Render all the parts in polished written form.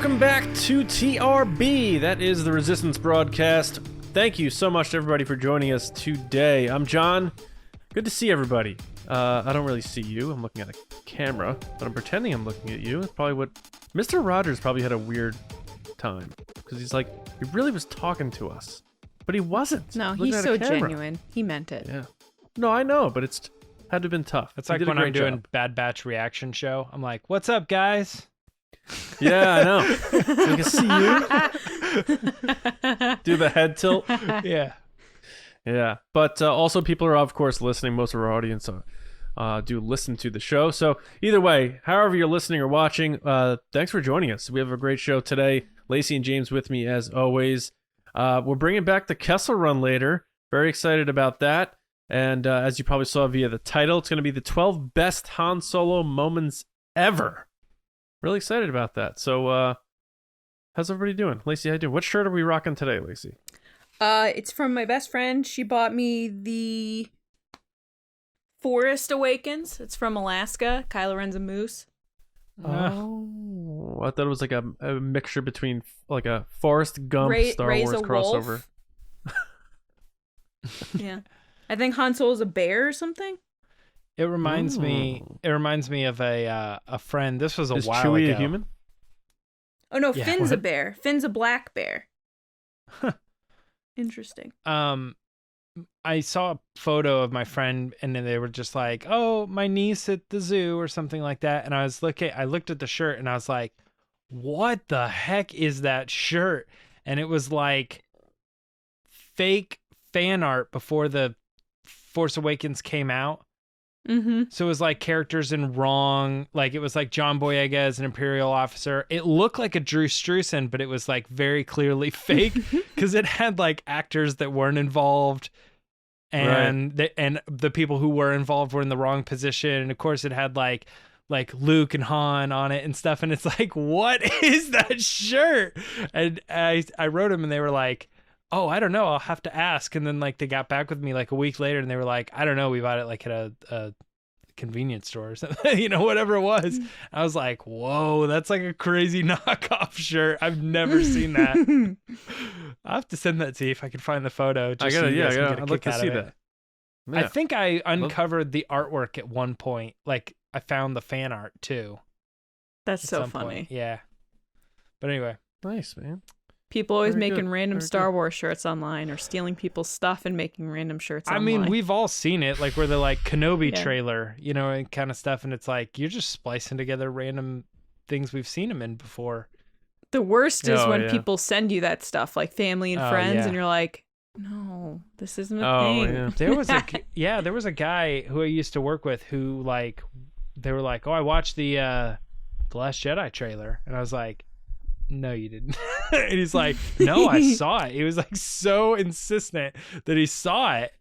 Welcome back to TRB. That is the Resistance broadcast. Thank you so much to everybody for joining us today. I'm John. Good to see everybody. I don't really see you. I'm looking at a camera, but I'm pretending I'm looking at you. It's probably what Mr. Rogers probably had a weird time because he's like, he really was talking to us, but he wasn't. No, he's so genuine. He meant it. Yeah. No, I know, but it's had to have been tough. It's like when I'm doing Bad Batch reaction show. I'm like, "What's up, guys?" Yeah, I know. I can see you. Do the head tilt. Yeah. Yeah. But also people are, of course, listening. Most of our audience do listen to the show. So either way, however you're listening or watching, thanks for joining us. We have a great show today. Lacey and James with me as always. We're bringing back the KESSEL Run later. Very excited about that. And as you probably saw via the title, it's going to be the 12 best Han Solo moments ever. Really excited about that. So, how's everybody doing? Lacey, how you doing? What shirt are we rocking today, Lacey? It's from my best friend. She bought me the Forest Awakens. It's from Alaska. Kylo Ren's a moose. Oh, I thought it was like a mixture between like a Forrest Gump Star Wars crossover. Yeah. I think Han Solo's a bear or something. It reminds me of a friend. This was a while ago. Is Chewie a human? Oh no, Yeah, Finn's what? a bear. Finn's a black bear. Interesting. I saw a photo of my friend, and then they were just like, "Oh, my niece at the zoo" or something like that. And I looked at the shirt, and I was like, "What the heck is that shirt?" And it was like fake fan art before the Force Awakens came out. Mm-hmm. So it was like characters in wrong, like it was like John Boyega as an Imperial officer. It looked like a Drew Struzan, but it was like very clearly fake because it had like actors that weren't involved, and the people who were involved were in the wrong position. And of course, it had like Luke and Han on it and stuff. And it's like, what is that shirt? And I wrote them, and they were like, "Oh, I don't know. I'll have to ask." And then like they got back with me like a week later, and they were like, "I don't know. We bought it like at a convenience store or something," whatever it was. I was like, "Whoa, that's like a crazy knockoff shirt. I've never seen that." I'll have to send that to you if I can find the photo. I'd like to see that. Yeah. I think I uncovered the artwork at one point. Like I found the fan art too. That's so funny. Point. Yeah. But anyway. Nice, man. People always Very making good. random Very Star good. Wars shirts online, or stealing people's stuff and making random shirts online. I mean, we've all seen it, like where the like Kenobi Yeah. trailer, and kind of stuff, and it's like you're just splicing together random things we've seen him in before. The worst is when yeah. people send you that stuff, like family and Oh, friends, yeah. and you're like, "No, this isn't a Oh, thing." yeah. There was a guy who I used to work with who like they were like, "Oh, I watched the Last Jedi trailer," and I was like, "No, you didn't." And he's like, "No, I saw it." He was like so insistent that he saw it.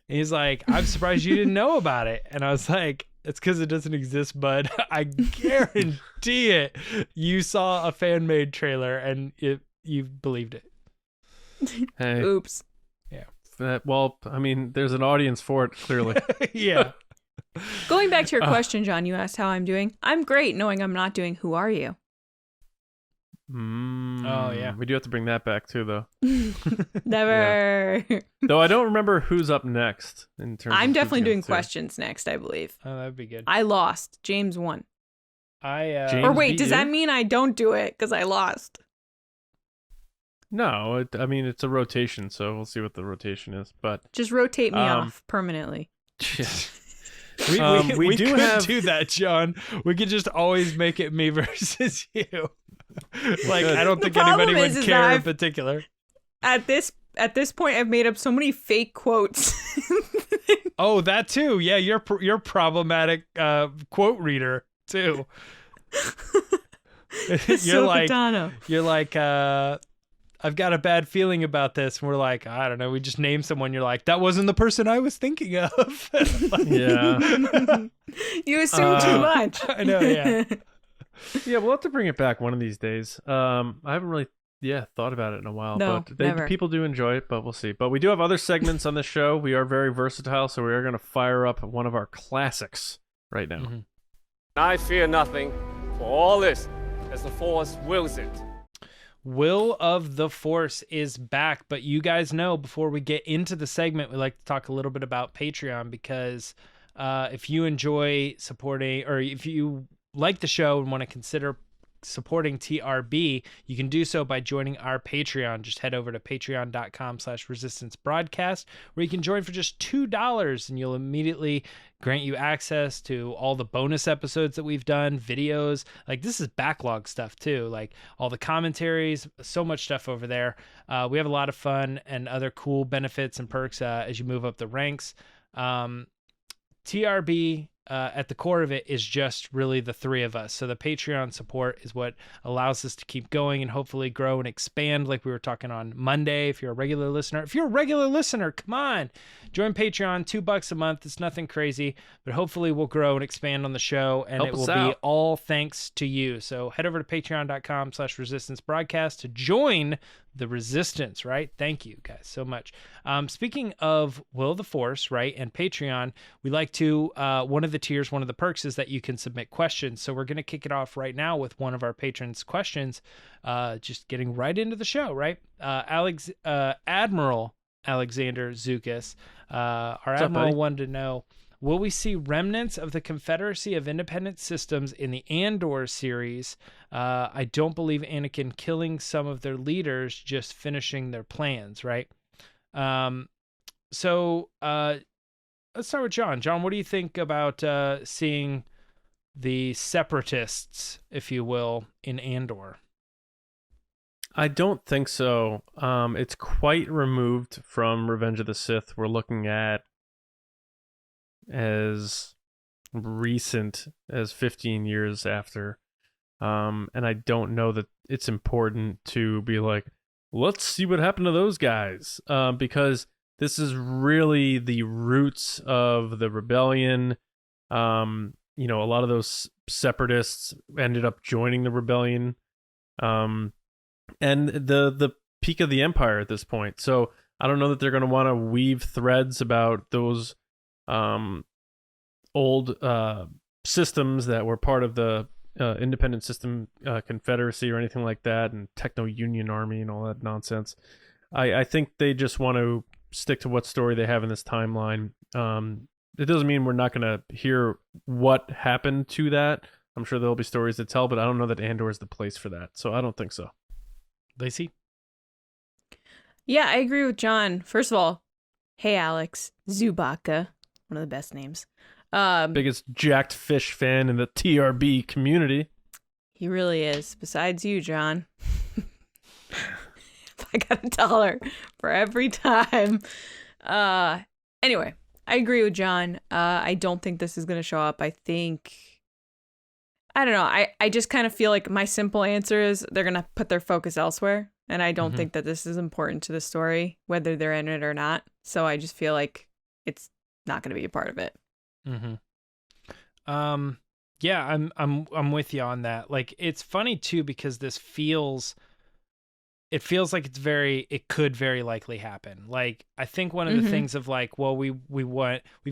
And he's like, "I'm surprised you didn't know about it." And I was like, "It's because it doesn't exist, bud. I guarantee it. You saw a fan-made trailer and you believed it." Hey, Oops. well, I mean, there's an audience for it, clearly. Yeah. Going back to your question, John, you asked how I'm doing. I'm great, knowing I'm not doing Who Are You? Oh, yeah. We do have to bring that back too, though. Never. Though I don't remember who's up next in terms. I'm of definitely who's doing against who. questions next, I believe. Oh, that'd be good. I lost. James won. James Or wait, beat does you? that mean I don't do it because I lost? No, I mean it's a rotation, so we'll see what the rotation is. But Just rotate me off permanently. We do could have do that, John. We could just always make it me versus you. Like I don't The think anybody problem would is that care in I've- particular. At this point, I've made up so many fake quotes. Oh, that too. Yeah, you're problematic quote reader too. Tano. You're like I've got a bad feeling about this. And we're like, I don't know. We just name someone. You're like, that wasn't the person I was thinking of. Yeah. You assume too much. I know. Yeah. Yeah, we'll have to bring it back one of these days. I haven't really thought about it in a while. No, but never. people do enjoy it, but we'll see. But we do have other segments on this show. We are very versatile, so we are going to fire up one of our classics right now. Mm-hmm. I fear nothing, for all is as the Force wills it. Will of the Force is back, but you guys know, before we get into the segment, we like to talk a little bit about Patreon, because if you enjoy supporting, or if you like the show and want to consider supporting TRB, you can do so by joining our Patreon. Just head over to patreon.com/resistance broadcast, where you can join for just $2, and you'll immediately grant you access to all the bonus episodes that we've done, videos. Like, this is backlog stuff too, like all the commentaries, so much stuff over there. We have a lot of fun and other cool benefits and perks as you move up the ranks. TRB, at the core of it, is just really the three of us. So the Patreon support is what allows us to keep going and hopefully grow and expand, like we were talking on Monday. If you're a regular listener, come on, join Patreon. $2 a month. It's nothing crazy, but hopefully we'll grow and expand on the show, and Help it will us be out. all thanks to you. So head over to patreon.com/resistance broadcast to join the resistance, right? Thank you guys so much. Speaking of Will of the Force, right, and Patreon, we like to, one of the tiers, one of the perks is that you can submit questions. So we're going to kick it off right now with one of our patrons' questions, just getting right into the show, right? Admiral Alexander Zukas, our What's up, Admiral, buddy? wanted to know, will we see remnants of the Confederacy of Independent Systems in the Andor series? I don't believe Anakin killing some of their leaders, just finishing their plans, right? So let's start with John. John, what do you think about seeing the separatists, if you will, in Andor? I don't think so. It's quite removed from Revenge of the Sith. We're looking at as recent as 15 years after. And I don't know that it's important to be like, let's see what happened to those guys. Because this is really the roots of the rebellion. A lot of those separatists ended up joining the rebellion. And the peak of the Empire at this point. So I don't know that they're going to want to weave threads about those old systems that were part of the Independent System Confederacy or anything like that, and Techno-Union Army and all that nonsense. I think they just want to stick to what story they have in this timeline. It doesn't mean we're not going to hear what happened to that. I'm sure there'll be stories to tell, but I don't know that Andor is the place for that. So I don't think so. Lacey? Yeah, I agree with John. First of all, hey Alex, Zubaka, one of the best names. Biggest jacked fish fan in the TRB community. He really is. Besides you, John. I got $1 for every time. Anyway, I agree with John. I don't think this is going to show up. I don't know. I just kind of feel like my simple answer is they're going to put their focus elsewhere. And I don't think that this is important to the story, whether they're in it or not. So I just feel like it's not going to be a part of it. Yeah, I'm with you on that. Like, it's funny too, because it feels like it could very likely happen. Like, I think one of the things of like, well, we've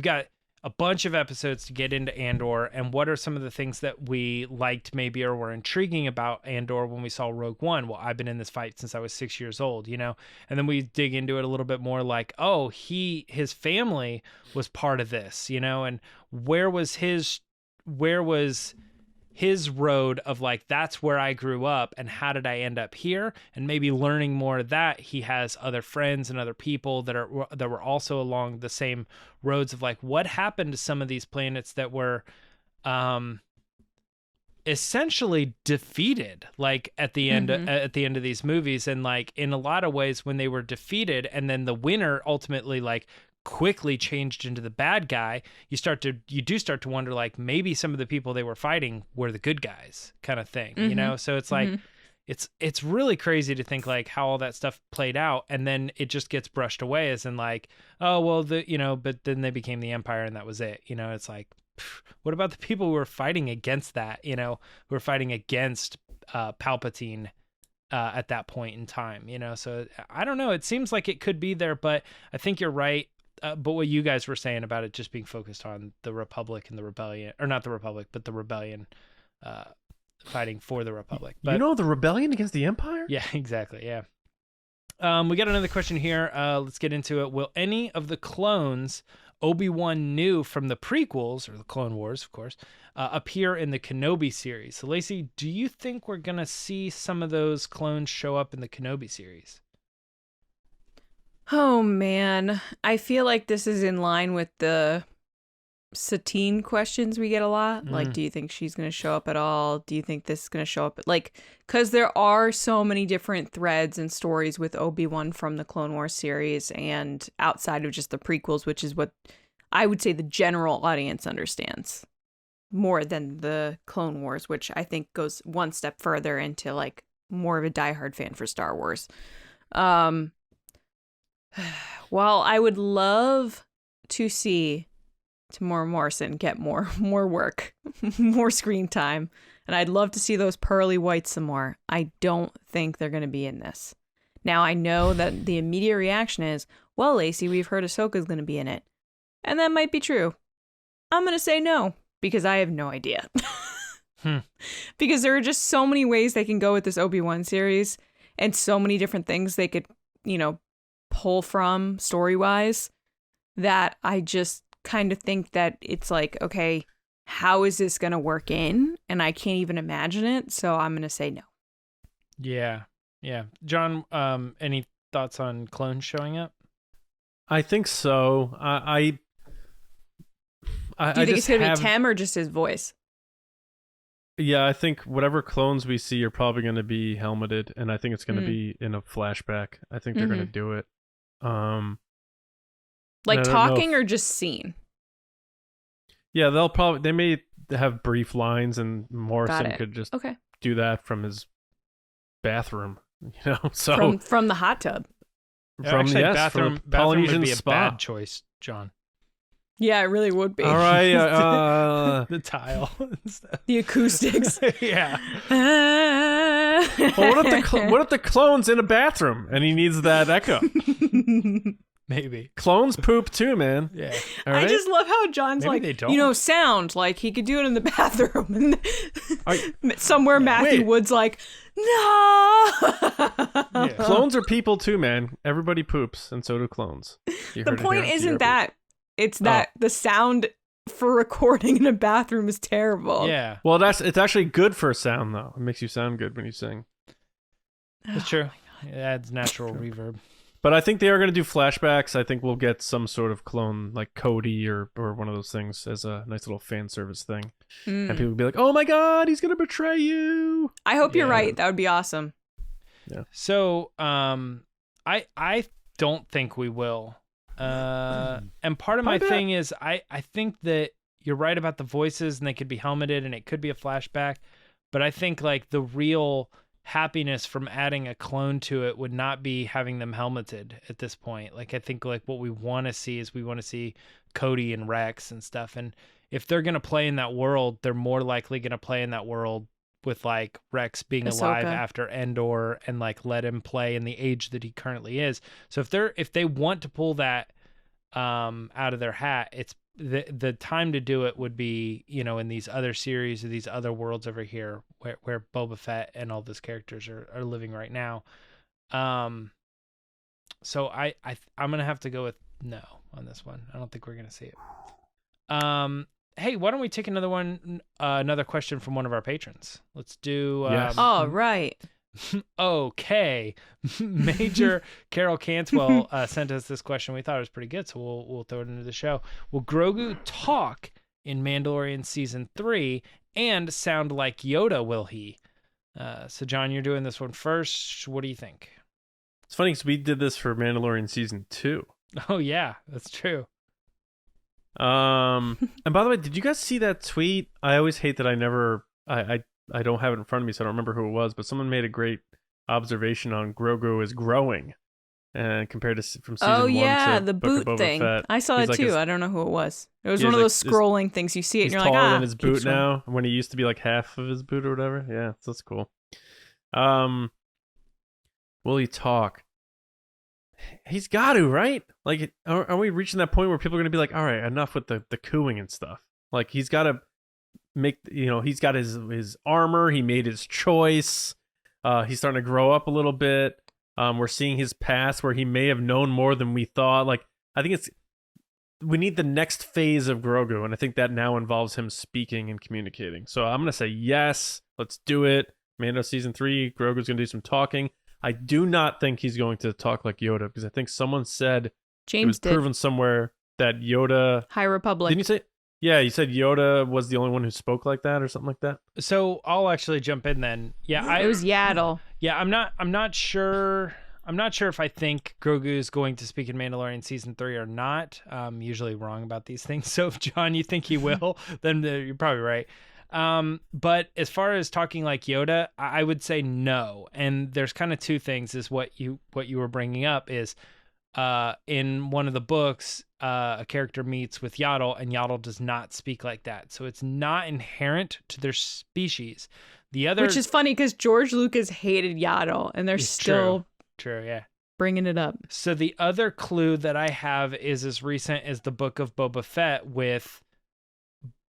got a bunch of episodes to get into Andor, and what are some of the things that we liked maybe or were intriguing about Andor when we saw Rogue One? Well, I've been in this fight since I was 6 years old, and then we dig into it a little bit more, like, oh, his family was part of this, and where was his road of like, that's where I grew up, and how did I end up here? And maybe learning more of that, he has other friends and other people that were also along the same roads of like, what happened to some of these planets that were essentially defeated, like at the end of these movies. And like, in a lot of ways, when they were defeated and then the winner ultimately like quickly changed into the bad guy, you do start to wonder, like, maybe some of the people they were fighting were the good guys, kind of thing, so it's like it's really crazy to think like how all that stuff played out, and then it just gets brushed away as in like, oh well, but then they became the Empire and that was it. It's like, what about the people who were fighting against that, who were fighting against Palpatine at that point in time, so I don't know, it seems like it could be there, but I think you're right. But what you guys were saying about it just being focused on the Republic and the Rebellion, or not the Republic, but the Rebellion fighting for the Republic. You know, the rebellion against the Empire? Yeah, exactly. Yeah. We got another question here. Let's get into it. Will any of the clones Obi-Wan knew from the prequels, or the Clone Wars, of course, appear in the Kenobi series? So, Lacey, do you think we're going to see some of those clones show up in the Kenobi series? Oh, man. I feel like this is in line with the Satine questions we get a lot. Like, do you think she's going to show up at all? Do you think this is going to show up? Like, because there are so many different threads and stories with Obi-Wan from the Clone Wars series and outside of just the prequels, which is what I would say the general audience understands more than the Clone Wars, which I think goes one step further into like more of a diehard fan for Star Wars. While I would love to see Tamora Morrison get more work, more screen time, and I'd love to see those pearly whites some more. I don't think they're going to be in this. Now, I know that the immediate reaction is, well, Lacey, we've heard Ahsoka's going to be in it. And that might be true. I'm going to say no, because I have no idea. Because there are just so many ways they can go with this Obi-Wan series, and so many different things they could, pull from story-wise, that I just kind of think that it's like, okay, how is this going to work in? And I can't even imagine it, so I'm going to say no. Yeah. John, any thoughts on clones showing up? I think so. Do you think it's going to be Tem or just his voice? Yeah, I think whatever clones we see are probably going to be helmeted, and I think it's going to be in a flashback. I think they're going to do it. Like talking or just seen? Yeah, they may have brief lines, and Morrison could just do that from his bathroom, So from the hot tub. Bathroom Polynesian would be a spa. bad choice, John. Yeah, it really would be. All right, the tile and stuff. The acoustics. Yeah. Well, what if the clone's in a bathroom and he needs that echo? Maybe. Clones poop too, man. Yeah. All right? I just love how John's Maybe they don't. sound like he could do it in the bathroom. And somewhere Matthew Wood's like, no. Yeah. Clones are people too, man. Everybody poops, and so do clones. The point isn't that. It's that the sound for recording in a bathroom is terrible. Yeah. Well, it's actually good for sound, though. It makes you sound good when you sing. That's true. It adds natural reverb. But I think they are going to do flashbacks. I think we'll get some sort of clone like Cody or one of those things as a nice little fan service thing. And people will be like, oh my God, he's going to betray you. I hope you're right. That would be awesome. Yeah. So I don't think we will. And part of my thing is I think that you're right about the voices and they could be helmeted and it could be a flashback. But I think like the real happiness from adding a clone to it would not be having them helmeted at this point. Like I think like what we want to see is we want to see Cody and Rex and stuff. And if they're going to play in that world, they're more likely going to play in that world with like Rex being alive after Andor and like let him play in the age that he currently is. So if they want to pull that out of their hat, it's the time to do it would be, in these other series or these other worlds over here where Boba Fett and all those characters are living right now. So I'm going to have to go with no on this one. I don't think we're going to see it. Hey, why don't we take another question from one of our patrons? Let's do. Yes. Oh, right. Okay. Major Carol Cantwell sent us this question. We thought it was pretty good, so we'll throw it into the show. Will Grogu talk in Mandalorian Season 3 and sound like Yoda, will he? So, John, you're doing this one first. What do you think? It's funny because we did this for Mandalorian Season 2. Oh, yeah, that's true. And by the way, did you guys see that tweet? I always hate that I don't have it in front of me, so I don't remember who it was, but someone made a great observation on Grogu is growing, and compared to from season 1 to the Book of boot Boba thing. Fett. I saw it too. I don't know who it was. It was one of those scrolling things. You see it, and you're like, taller than his boot now, when he used to be like half of his boot or whatever. Yeah, so that's cool. Will he talk? He's got to, right? Like, are we reaching that point where people are going to be like, all right, enough with the cooing and stuff? Like, he's got to he's got his armor. He made his choice. He's starting to grow up a little bit. We're seeing his past where he may have known more than we thought. Like, I think we need the next phase of Grogu, and I think that now involves him speaking and communicating. So I'm going to say yes, let's do it. Mando season 3, Grogu's going to do some talking. I do not think he's going to talk like Yoda, because I think someone said it was proven somewhere that Yoda... High Republic. Didn't you say... Yeah, you said Yoda was the only one who spoke like that or something like that. So I'll actually jump in then. Yeah, it was Yaddle. Yeah, I'm not sure. I'm not sure if I think Grogu is going to speak in Mandalorian season 3 or not. I'm usually wrong about these things. So if John, you think he will, then you're probably right. But as far as talking like Yoda, I would say no. And there's kind of two things. Is what you were bringing up is in one of the books, a character meets with Yaddle, and Yaddle does not speak like that. So it's not inherent to their species. The other, which is funny because George Lucas hated Yaddle, and they're still true, yeah, bringing it up. So the other clue that I have is as recent as the Book of Boba Fett, with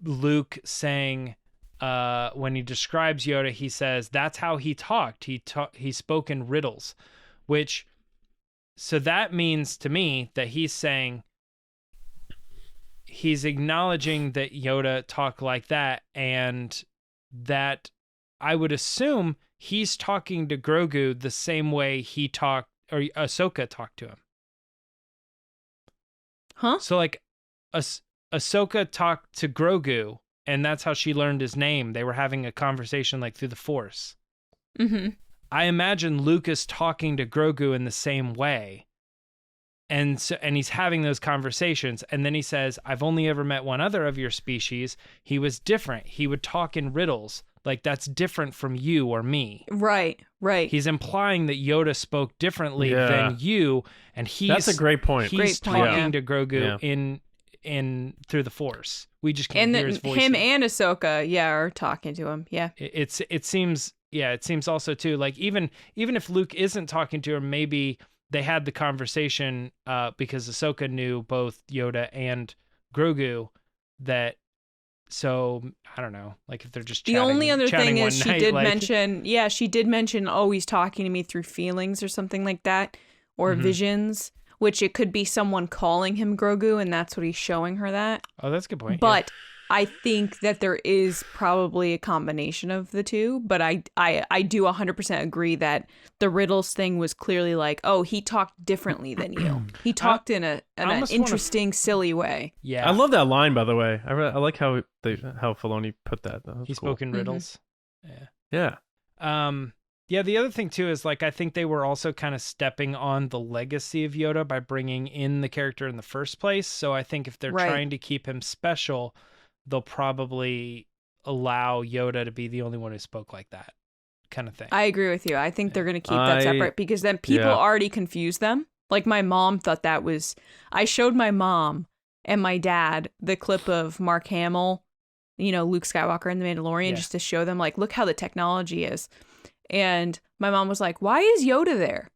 Luke saying, when he describes Yoda, he says that's how he talked. He spoke in riddles, which. So that means to me that he's acknowledging that Yoda talked like that, and that I would assume he's talking to Grogu the same way he talked, or Ahsoka talked to him. Huh? So like Ahsoka talked to Grogu, and that's how she learned his name. They were having a conversation like through the Force. Mm-hmm. I imagine Lucas talking to Grogu in the same way. And he's having those conversations. And then he says, I've only ever met one other of your species. He was different. He would talk in riddles. Like, that's different from you or me. Right. He's implying that Yoda spoke differently than you. And that's a great point. He's talking to Grogu in through the Force. We just can't hear his voice. Him and Ahsoka, are talking to him. Yeah. It seems also too, like even if Luke isn't talking to her, maybe they had the conversation because Ahsoka knew both Yoda and Grogu. So I don't know, like if they're just chatting, the only other thing is she did mention, oh, he's talking to me through feelings or something like that, or visions, which it could be someone calling him Grogu, and that's what he's showing her that. Oh, that's a good point. But I think that there is probably a combination of the two, but I do 100% agree that the riddles thing was clearly like, oh, he talked differently than you. He talked in an interesting, silly way. Yeah, I love that line, by the way. I like how Filoni put that. He spoke in riddles. Yeah. Yeah, the other thing too is, like, I think they were also kind of stepping on the legacy of Yoda by bringing in the character in the first place. So I think if they're trying to keep him special, they'll probably allow Yoda to be the only one who spoke like that, kind of thing. I agree with you. I think they're going to keep that separate, because then people already confuse them. Like, my mom thought that was... I showed my mom and my dad the clip of Mark Hamill, Luke Skywalker in The Mandalorian, just to show them, like, look how the technology is. And my mom was like, why is Yoda there?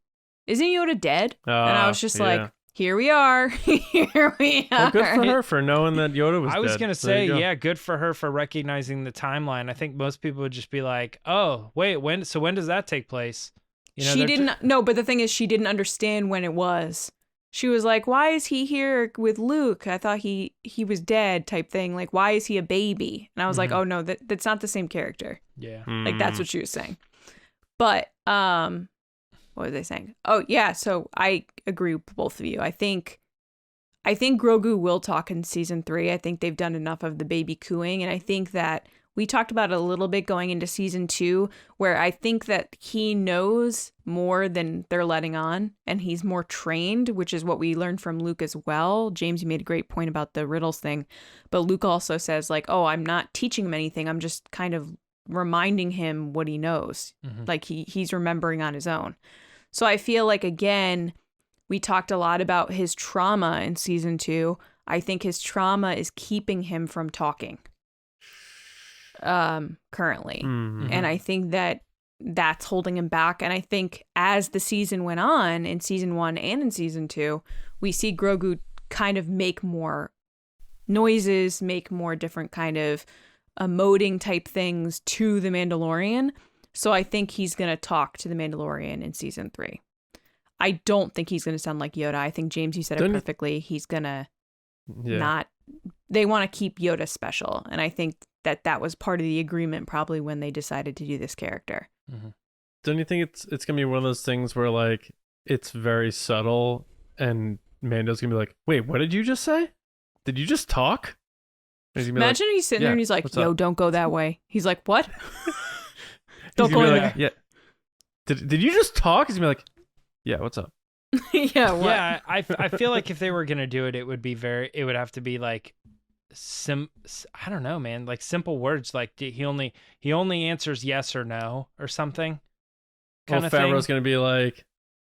Isn't Yoda dead? And I was just like, here we are. Here we are. Well, good for her for knowing that Yoda was dead. I was going to say, good for her for recognizing the timeline. I think most people would just be like, oh, wait, when does that take place? She didn't. No, but the thing is, she didn't understand when it was. She was like, why is he here with Luke? I thought he was dead, type thing. Like, why is he a baby? And I was like, oh, no, that's not the same character. Yeah. Like, that's what she was saying. But, what was I saying? Oh, yeah. So I agree with both of you. I think Grogu will talk in season 3. I think they've done enough of the baby cooing. And I think that we talked about it a little bit going into season 2, where I think that he knows more than they're letting on, and he's more trained, which is what we learned from Luke as well. James, you made a great point about the riddles thing. But Luke also says, like, oh, I'm not teaching him anything. I'm just kind of reminding him what he knows. Like he's remembering on his own. So I feel like, again, we talked a lot about his trauma in season 2. I think his trauma is keeping him from talking currently. And I think that's holding him back. And I think as the season went on, in season 1 and in season 2, we see Grogu kind of make more noises, make more different kind of emoting type things to the Mandalorian. So I think he's going to talk to the Mandalorian in season 3. I don't think he's going to sound like Yoda. I think, James, you said it perfectly. He's going to not... They want to keep Yoda special. And I think that was part of the agreement probably when they decided to do this character. Mm-hmm. Don't you think it's going to be one of those things where, like, it's very subtle and Mando's going to be like, wait, what did you just say? Did you just talk? Imagine he's sitting there and he's like, yo, don't go that way. He's like, what? Don't go in there. Yeah. Did you just talk? He's going to be like, yeah, what's up? Yeah, what? Yeah, I feel like if they were going to do it, it would have to be like, I don't know, man, like simple words. Like he only answers yes or no or something. Well, Favreau's going to be like,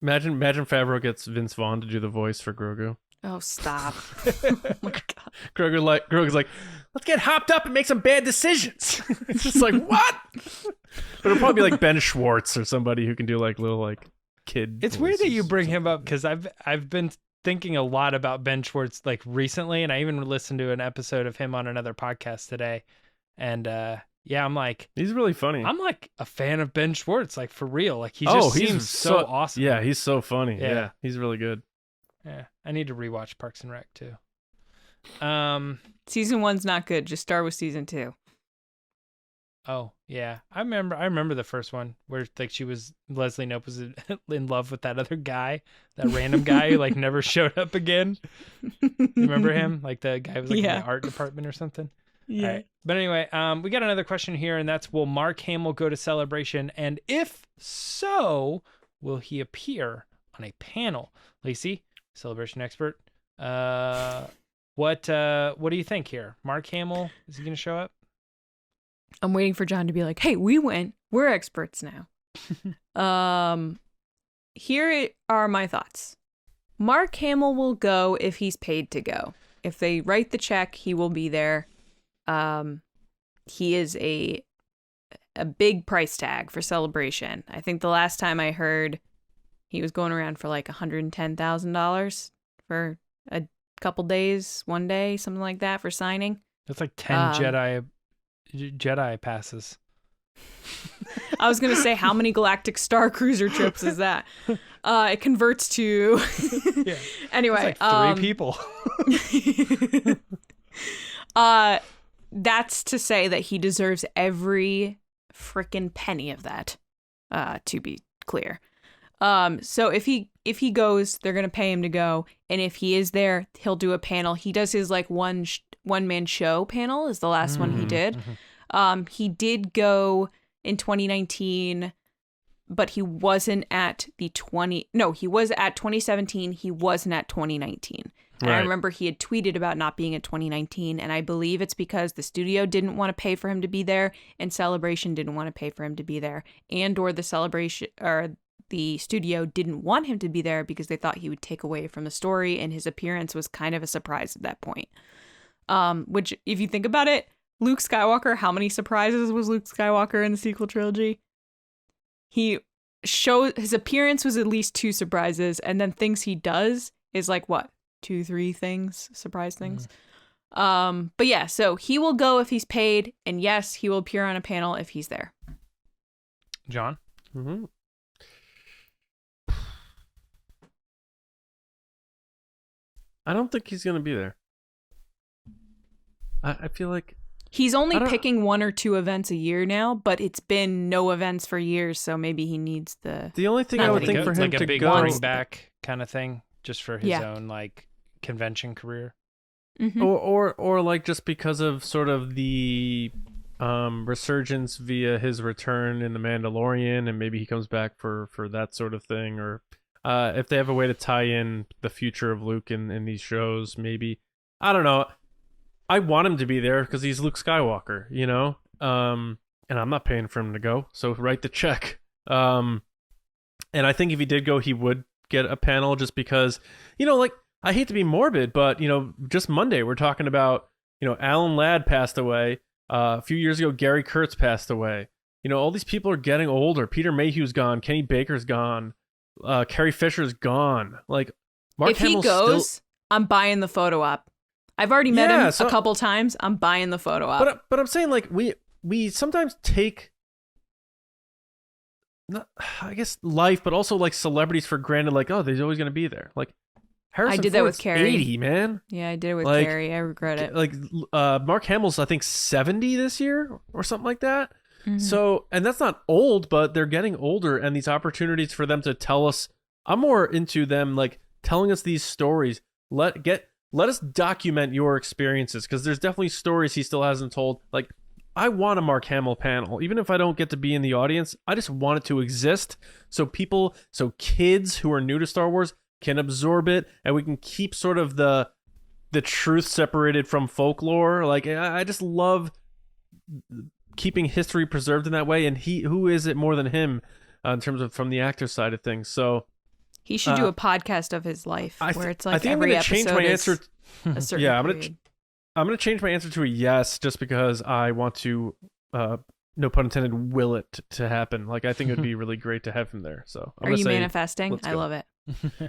imagine Favreau gets Vince Vaughn to do the voice for Grogu. Oh, stop. Oh my God. Grogu's like, let's get hopped up and make some bad decisions. It's just like, what? But it'll probably be like Ben Schwartz or somebody who can do like little like kid. It's weird that you bring him up because I've been thinking a lot about Ben Schwartz like recently, and I even listened to an episode of him on another podcast today. And yeah, I'm like, he's really funny. I'm like a fan of Ben Schwartz, like for real. Like he just seems so awesome. Yeah, he's so funny. Yeah, he's really good. Yeah, I need to rewatch Parks and Rec too. Season 1's not good. Just start with season 2. Oh yeah, I remember the first one where like Leslie Knope was in love with that other guy, that random guy who like never showed up again. You remember him? Like the guy was like in the art department or something. Yeah. All right. But anyway, we got another question here, and that's, will Mark Hamill go to Celebration? And if so, will he appear on a panel? Lacey, Celebration expert. What do you think here? Mark Hamill, is he going to show up? I'm waiting for John to be like, hey, we went. We're experts now. Here are my thoughts. Mark Hamill will go if he's paid to go. If they write the check, he will be there. He is a big price tag for Celebration. I think the last time I heard he was going around for like $110,000 for a couple days, one day, something like that for signing. That's like 10 Jedi passes. I was going to say, how many Galactic Star Cruiser trips is that? It converts to... Yeah. Anyway. Like 3 people. That's to say that he deserves every freaking penny of that, to be clear. So if he goes, they're going to pay him to go. And if he is there, he'll do a panel. He does his like one-man show panel is the last one he did. He did go in 2019, but he wasn't at he was at 2017. He wasn't at 2019. And I remember he had tweeted about not being at 2019, and I believe it's because the studio didn't want to pay for him to be there, and Celebration didn't want to pay for him to be there, and/or the studio didn't want him to be there because they thought he would take away from the story, and his appearance was kind of a surprise at that point. Which, if you think about it, Luke Skywalker, how many surprises was Luke Skywalker in the sequel trilogy? His appearance was at least 2 surprises, and then things he does is like what? 2-3 things, surprise things. But yeah, so he will go if he's paid, and yes, he will appear on a panel if he's there. John? Mm-hmm. I don't think he's going to be there. I feel like... He's only picking 1 or 2 events a year now, but it's been no events for years, so maybe he needs the only thing I would think for him like to a big go... bring back kind of thing, just for his own like convention career. Mm-hmm. Or like just because of sort of the resurgence via his return in The Mandalorian, and maybe he comes back for that sort of thing, or if they have a way to tie in the future of Luke in these shows, maybe. I don't know. I want him to be there because he's Luke Skywalker, you know? And I'm not paying for him to go, so write the check. And I think if he did go, he would get a panel just because, you know, like, I hate to be morbid, but, you know, just Monday we're talking about, you know, Alan Ladd passed away. A few years ago, Gary Kurtz passed away. You know, all these people are getting older. Peter Mayhew's gone. Kenny Baker's gone. Carrie Fisher's gone. Like, Mark if Hamill's he goes, I'm buying the photo op. I've already met Yeah, him so- a couple times. I'm buying the photo op. But I'm saying, like, we sometimes take, not, I guess, life, but also like celebrities for granted. Like, oh, they're always gonna be there. Like Harrison I did that with Ford's Carrie. 80, man. Yeah, I did it with Like- Carrie. I regret it. Like Mark Hamill's, I think, 70 this year or something like that. Mhm. So, and that's not old, but they're getting older, and these opportunities for them to tell us. I'm more into them like telling us these stories. Let us document your experiences, because there's definitely stories he still hasn't told. Like, I want a Mark Hamill panel, even if I don't get to be in the audience. I just want it to exist, so kids who are new to Star Wars can absorb it, and we can keep sort of the truth separated from folklore. Like, I just love keeping history preserved in that way. And who is it more than him in terms of from the actor side of things? So He should do a podcast of his life where it's like I think every I'm gonna change episode my is answer. a certain Yeah, period. I'm gonna change my answer to a yes, just because I want to, no pun intended, will it to happen. Like, I think it'd be really great to have him there. So I'm Are gonna you say, manifesting? let's I go. love it.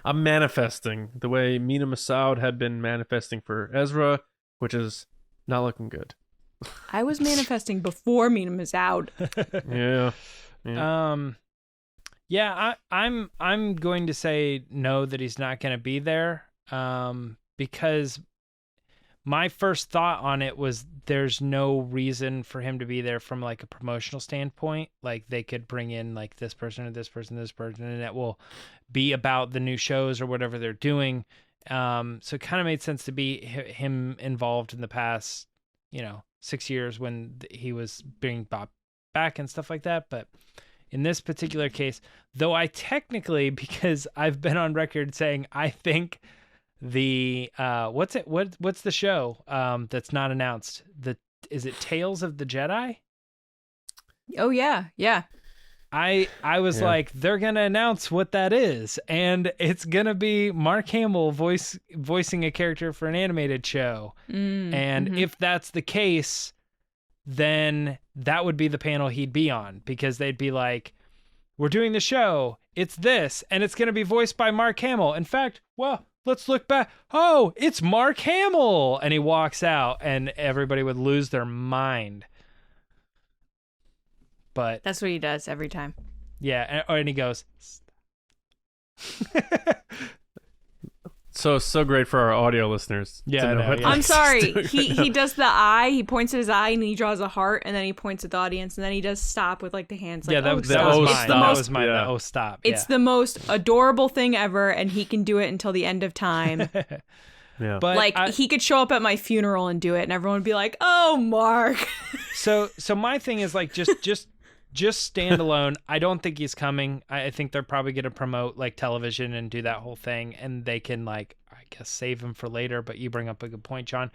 I'm manifesting the way Mina Massoud had been manifesting for Ezra, which is not looking good. I was manifesting before Mina was out. Yeah. Yeah, I'm going to say no, that he's not going to be there, because my first thought on it was there's no reason for him to be there from like a promotional standpoint. Like, they could bring in like this person or this person, and it will be about the new shows or whatever they're doing. So it kind of made sense to be him involved in the past, 6 years when he was being brought back and stuff like that. But in this particular case, though, I technically, because I've been on record saying I think the what's the show that's not announced? Is it Tales of the Jedi? Oh yeah. I was like, they're gonna announce what that is, and it's gonna be Mark Hamill voicing a character for an animated show. And if that's the case, then that would be the panel he'd be on, because they'd be like, we're doing the show, it's this, and it's gonna be voiced by Mark Hamill. In fact, well, let's look back. Oh, it's Mark Hamill, and he walks out, and everybody would lose their mind. But That's what he does every time. yeah, and he goes, So great for our audio listeners. Yeah, to I know, what yeah. I'm Lexi's sorry. doing He right now. he does the eye. He points at his eye and he draws a heart, and then he points at the audience, and then he does stop with like the hands. Like, yeah, that oh, was stop. mine. It's the That most- was mine. yeah. Oh, stop. It's the most adorable thing ever, and he can do it until the end of time. Yeah. But Like, he could show up at my funeral and do it, and everyone would be like, "Oh, Mark." so my thing is like just standalone. I don't think he's coming. I think they're probably going to promote like television and do that whole thing, and they can like, I guess, save him for later. But you bring up a good point, John.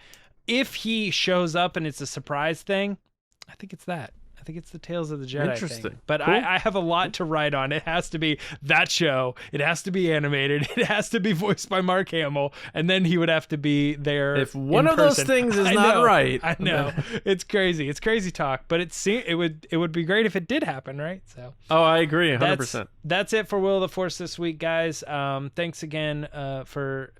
If he shows up and it's a surprise thing, I think it's that. I think it's the Tales of the Jedi Interesting. thing. But Cool. I have a lot to write on. It has to be that show. It has to be animated. It has to be voiced by Mark Hamill, and then he would have to be there. If one in of those person. things is I not know, right, I know it's crazy. It's crazy talk, but it would be great if it did happen, right? So Oh, I agree, 100%. that's it for Will of the Force this week, guys. Thanks again for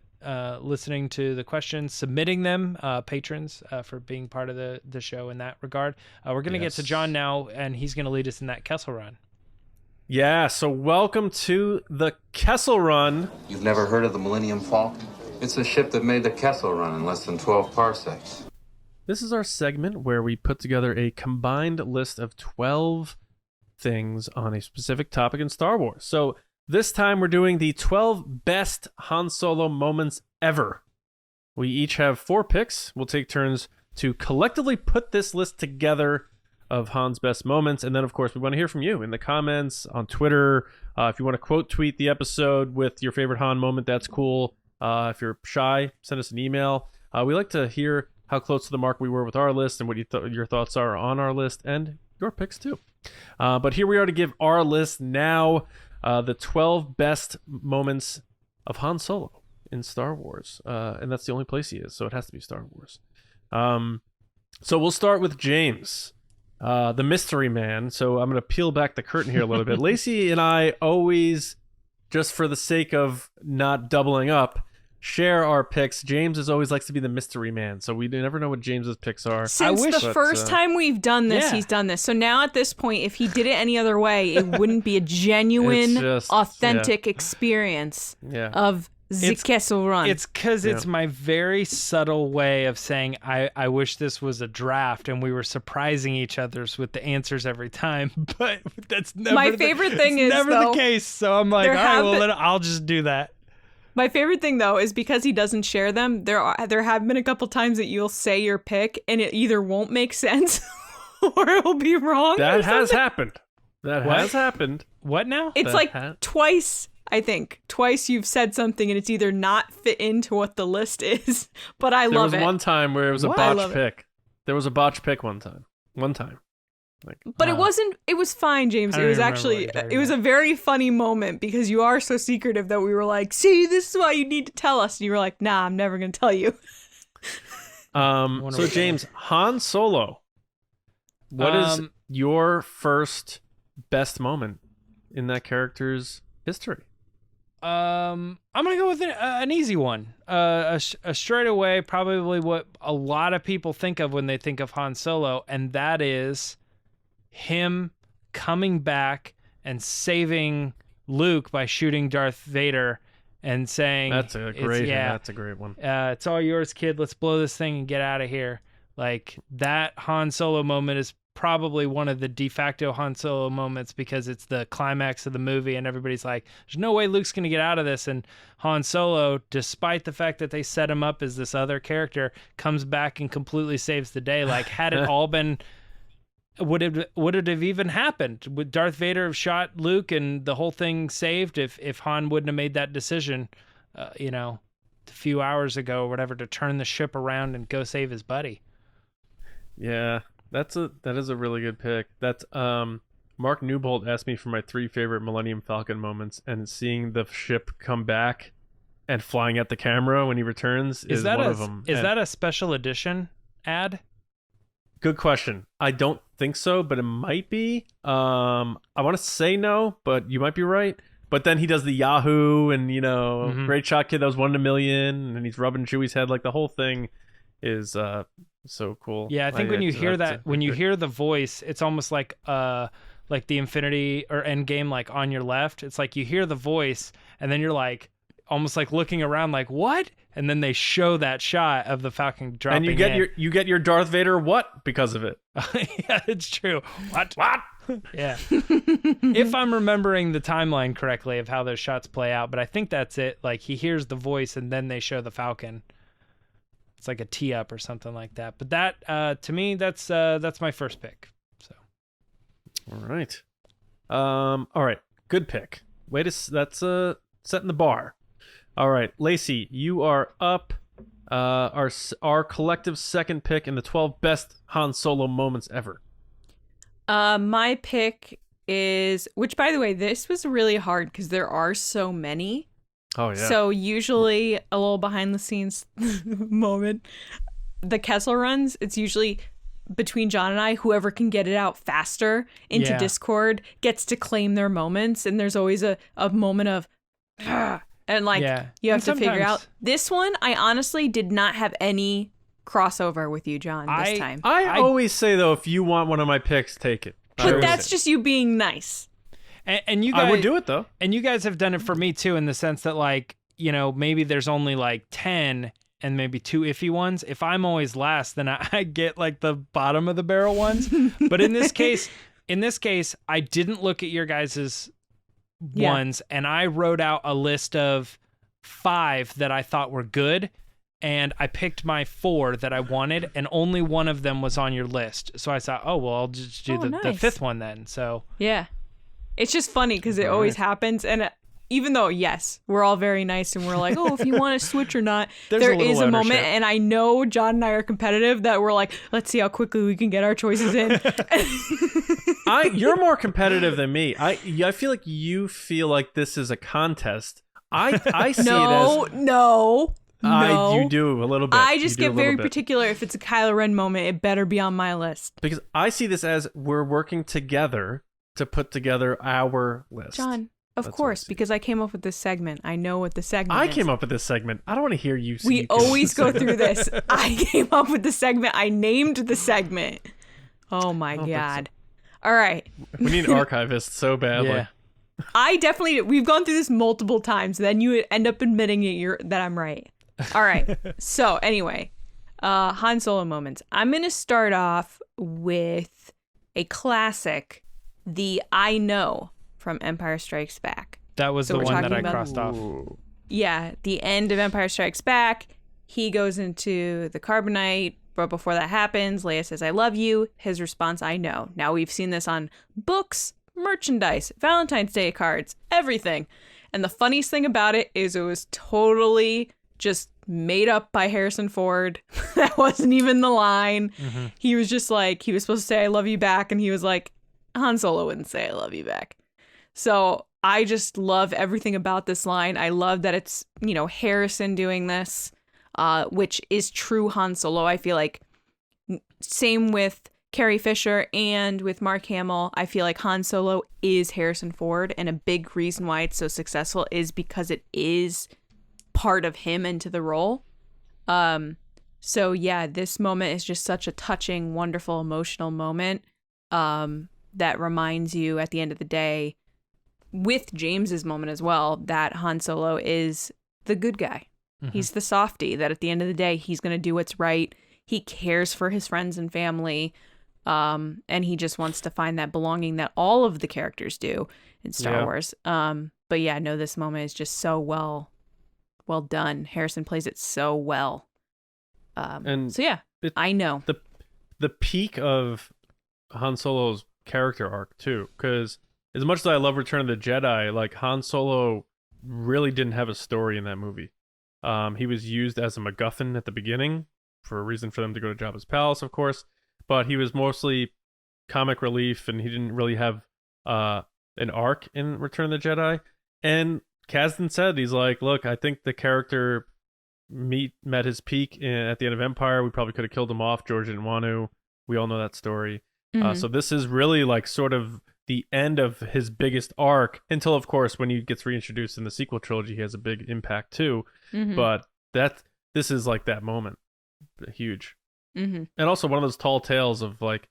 listening to the questions, submitting them, patrons, for being part of the show in that regard. We're going to get to Yes. John now, and he's going to lead us in that Kessel Run. Yeah, so welcome to the Kessel Run. You've never heard of the Millennium Falcon? It's a ship that made the Kessel Run in less than 12 parsecs. This is our segment where we put together a combined list of 12 things on a specific topic in Star Wars. So this time we're doing the 12 best Han Solo moments ever. We each have 4 picks. We'll take turns to collectively put this list together of Han's best moments. And then, of course, we want to hear from you in the comments, on Twitter. If you want to quote tweet the episode with your favorite Han moment, that's cool. If you're shy, send us an email. We like to hear how close to the mark we were with our list and what your thoughts are on our list and your picks too. But here we are to give our list now. The 12 best moments of Han Solo in Star Wars. And that's the only place he is, so it has to be Star Wars. So we'll start with James, the mystery man. So I'm going to peel back the curtain here a little bit. Lacey and I always, just for the sake of not doubling up, share our picks. James always likes to be the mystery man, so we never know what James's picks are. Since the first time we've done this, he's done this. So now at this point, if he did it any other way, it wouldn't be a genuine, authentic experience of the Kessel Run. It's because it's my very subtle way of saying I wish this was a draft and we were surprising each other's with the answers every time, but that's never my favorite thing is never though, the case. So I'm like, all right, well, I'll just do that. My favorite thing though is because he doesn't share them. There have been a couple times that you'll say your pick and it either won't make sense or it'll be wrong. That has happened. Has happened. What now? It's twice. I think twice you've said something and it's either not fit into what the list is, but I love it. There was one time where it was a botched pick. There was a botched pick one time. But it wasn't, it was fine, James. It was actually, it was a very funny moment because you are so secretive that we were like, see, this is why you need to tell us. And you were like, nah, I'm never going to tell you. So James, Han Solo, what is your first best moment in that character's history? I'm gonna go with an easy one. A straight away, probably what a lot of people think of when they think of Han Solo, and that is him coming back and saving Luke by shooting Darth Vader and saying, that's a great one. It's all yours, kid. Let's blow this thing and get out of here. Like, that Han Solo moment is probably one of the de facto Han Solo moments because it's the climax of the movie and everybody's like, there's no way Luke's going to get out of this. And Han Solo, despite the fact that they set him up as this other character, comes back and completely saves the day. Like, had it all been, would it have even happened? Would Darth Vader have shot Luke and the whole thing saved if Han wouldn't have made that decision, a few hours ago or whatever, to turn the ship around and go save his buddy? Yeah. That is a really good pick. That's Mark Newbold asked me for my 3 favorite Millennium Falcon moments, and seeing the ship come back and flying at the camera when he returns is one of them. Is that a special edition ad? Good question. I don't think so, but it might be. I want to say no, but you might be right. But then he does the Yahoo and great shot, kid. That was 1 in a million, and he's rubbing Chewie's head. Like, the whole thing is so cool. Yeah, I think when you hear that, when you hear the voice, it's almost like the Infinity or Endgame, like on your left. It's like you hear the voice, and then you're like, almost like looking around, like, what? And then they show that shot of the Falcon dropping. And you get your Darth Vader what because of it. Yeah, it's true. What? Yeah. If I'm remembering the timeline correctly of how those shots play out, but I think that's it. Like, he hears the voice, and then they show the Falcon. It's like a tee up or something like that. But that, to me, that's my first pick. So, all right, good pick. That's setting the bar. All right, Lacey, you are up. Our collective second pick in the 12 best Han Solo moments ever. My pick is, which by the way, this was really hard because there are so many. Oh, yeah. So usually a little behind the scenes moment, the Kessel runs, it's usually between John and I, whoever can get it out faster into Discord gets to claim their moments. And there's always a moment of, and like, you have to figure out. This one, I honestly did not have any crossover with you, John, this time. I always say, though, if you want one of my picks, take it. But that's just you being nice. And you guys, I would do it, though. And you guys have done it for me, too, in the sense that, like, maybe there's only, like, 10 and maybe 2 iffy ones. If I'm always last, then I get, like, the bottom of the barrel ones. But in this case, I didn't look at your guys' ones, and I wrote out a list of 5 that I thought were good, and I picked my 4 that I wanted, and only one of them was on your list. So I thought, I'll just do the 5th one then. So yeah. It's just funny because it always happens. And even though, yes, we're all very nice and we're like, if you want to switch or not, there is a moment. And I know John and I are competitive that we're like, let's see how quickly we can get our choices in. You're more competitive than me. I feel like you feel like this is a contest. I see it as... No. You do a little bit. I just get very particular. If it's a Kylo Ren moment, it better be on my list. Because I see this as we're working together to put together our list. John, Of That's course, what I see. because I came up with this segment. I know what the segment I is. came up with this segment. I don't want to hear you. We always go through this. I came up with the segment. I named the segment. Oh my don't think so. God. All right. We need an archivist so badly. Yeah. We've gone through this multiple times. Then you end up admitting that I'm right. All right. So anyway, Han Solo moments. I'm going to start off with a classic, the I Know from Empire Strikes Back. That was So the we're one that talking I about- crossed off. Yeah, the end of Empire Strikes Back. He goes into the carbonite, but before that happens, Leia says, I love you. His response, I know. Now, we've seen this on books, merchandise, Valentine's Day cards, everything. And the funniest thing about it is it was totally just made up by Harrison Ford. That wasn't even the line. Mm-hmm. He was just like, he was supposed to say, I love you back. And he was like, Han Solo wouldn't say, I love you back. So I just love everything about this line. I love that it's, Harrison doing this, which is true Han Solo. I feel like same with Carrie Fisher and with Mark Hamill. I feel like Han Solo is Harrison Ford, and a big reason why it's so successful is because it is part of him into the role. So yeah, this moment is just such a touching, wonderful, emotional moment that reminds you at the end of the day, with James's moment as well, that Han Solo is the good guy. Mm-hmm. He's the softie, that at the end of the day, he's going to do what's right. He cares for his friends and family. And he just wants to find that belonging that all of the characters do in Star Wars. But yeah, no, this moment is just so well done. Harrison plays it so well. And so yeah, I know. The peak of Han Solo's character arc too, because as much as I love Return of the Jedi, like Han Solo really didn't have a story in that movie. He was used as a MacGuffin at the beginning for a reason for them to go to Jabba's palace, of course, but he was mostly comic relief, and he didn't really have an arc in Return of the Jedi. And Kasdan said, he's like, look, I think the character met his peak at the end of Empire. We probably could have killed him off. George didn't want to. We all know that story. Mhm. So this is really like sort of the end of his biggest arc, until of course when he gets reintroduced in the sequel trilogy, he has a big impact too. Mhm. But this is like that moment, huge. Mhm. And also one of those tall tales of like,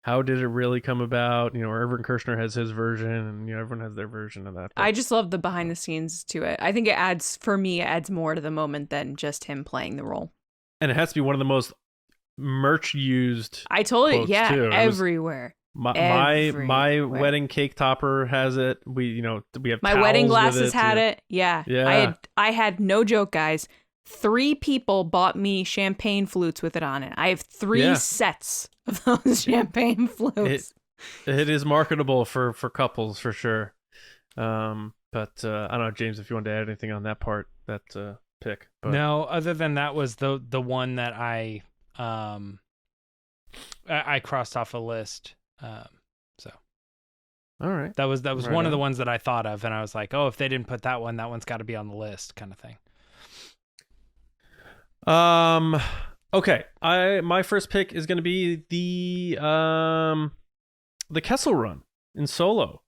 how did it really come about? Irvin Kershner has his version, and everyone has their version of that. But I just love the behind the scenes to it. I think it adds more to the moment than just him playing the role. and it has to be one of the most merch used. I told you, quotes, yeah, too. It was- everywhere. My Everywhere. wedding cake topper has it. We have My wedding towels with glasses had it. Yeah. Yeah. I had no joke, guys. 3 people bought me champagne flutes with it on it. I have 3 Yeah. sets of those champagne flutes. It is marketable for couples for sure. But I don't know, James, if you want to add anything on that part, that pick. But No, other than that was the one that I crossed off a list. So all right. that was Right one of the on. ones that I thought of, and I was like, oh, if they didn't put that one's got to be on the list, kind of thing. Okay. My first pick is going to be the Kessel Run in Solo.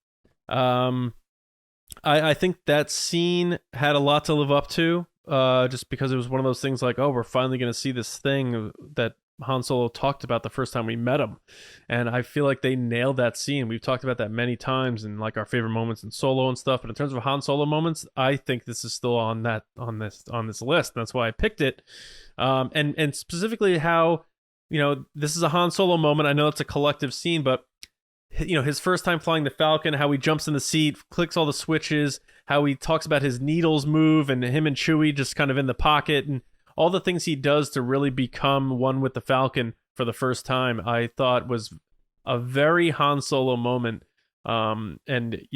I think that scene had a lot to live up to, just because it was one of those things like, oh, we're finally going to see this thing that Han Solo talked about the first time we met him. And I feel like they nailed that scene. We've talked about that many times in like our favorite moments in Solo and stuff, but in terms of Han Solo moments, I think this is still on this list. That's why I picked it. And specifically how, this is a Han Solo moment. I know it's a collective scene, but his first time flying the Falcon, how he jumps in the seat, clicks all the switches, how he talks about his needles move, and him and Chewie just kind of in the pocket, and all the things he does to really become one with the Falcon for the first time, I thought was a very Han Solo moment. And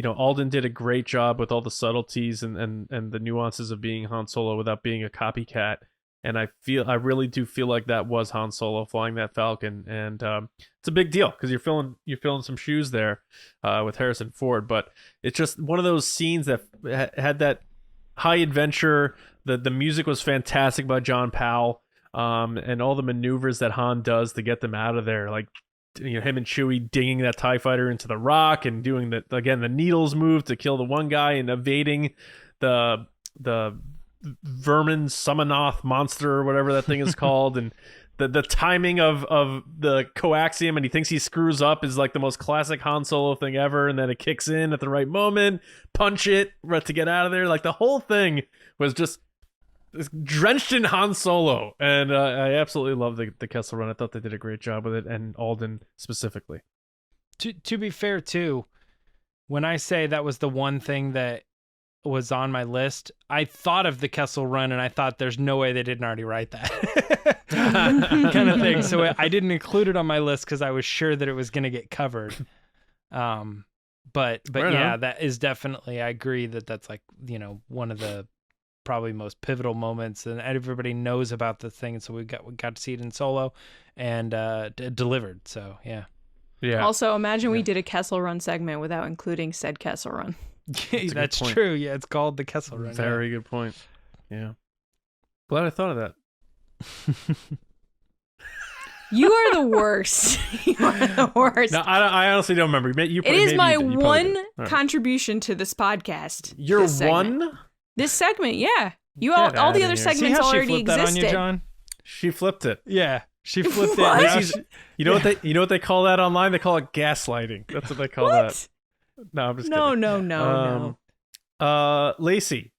Alden did a great job with all the subtleties and the nuances of being Han Solo without being a copycat. And I really do feel like that was Han Solo flying that Falcon, and it's a big deal because you're filling some shoes there with Harrison Ford. But it's just one of those scenes that had that high adventure. The music was fantastic by John Powell, and all the maneuvers that Han does to get them out of there, like him and Chewie dinging that TIE fighter into the rock and doing the needles move to kill the one guy and evading the vermin Summonoth monster or whatever that thing is called, and the timing of the coaxium, and he thinks he screws up, is like the most classic Han Solo thing ever, and then it kicks in at the right moment, punch it to get out of there. Like the whole thing was just drenched in Han Solo, and I absolutely love the Kessel Run. I thought they did a great job with it, and Alden specifically. To be fair too, when I say that was the one thing that was on my list, I thought of the Kessel Run and I thought there's no way they didn't already write that kind of thing. So I didn't include it on my list because I was sure that it was going to get covered. But yeah, that is definitely, I agree that's like, one of the probably most pivotal moments, and everybody knows about the thing. And so we got to see it in Solo and delivered. So yeah. Also, imagine we did a Kessel Run segment without including said Kessel Run. That's true. Yeah, it's called the Kessel Run. Very good point. Yeah. Glad I thought of that. You are the worst. You are the worst. No, I honestly don't remember. It is my one contribution to this podcast. Your one? This segment, yeah. All the other segments already existed. You, John? She flipped it. Yeah. She flipped it. You know what they call that online? They call it gaslighting. That's what they call that. No, I'm just kidding. No. Lacey.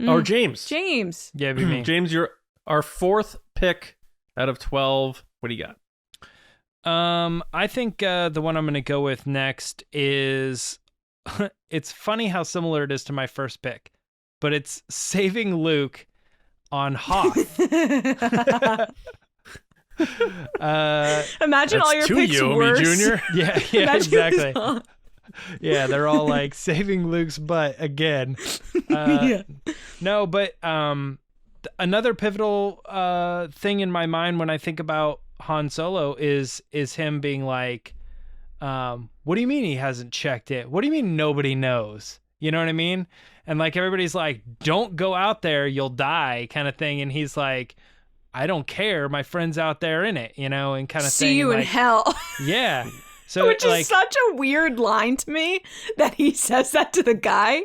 Or James. Yeah, be me. James, you're our fourth pick out of 12. What do you got? I think the one I'm going to go with next is it's funny how similar it is to my first pick, but it's saving Luke on Hoth. Imagine all your picks worse. Junior. Yeah, exactly. Yeah, they're all like saving Luke's butt again. No, but another pivotal thing in my mind when I think about Han Solo is him being like, what do you mean he hasn't checked it? What do you mean nobody knows? You know what I mean? And like everybody's like, don't go out there, you'll die kind of thing. And he's like, I don't care, my friend's out there in it, and kind of thing. See you in hell. Yeah. So which is such a weird line to me that he says that to the guy.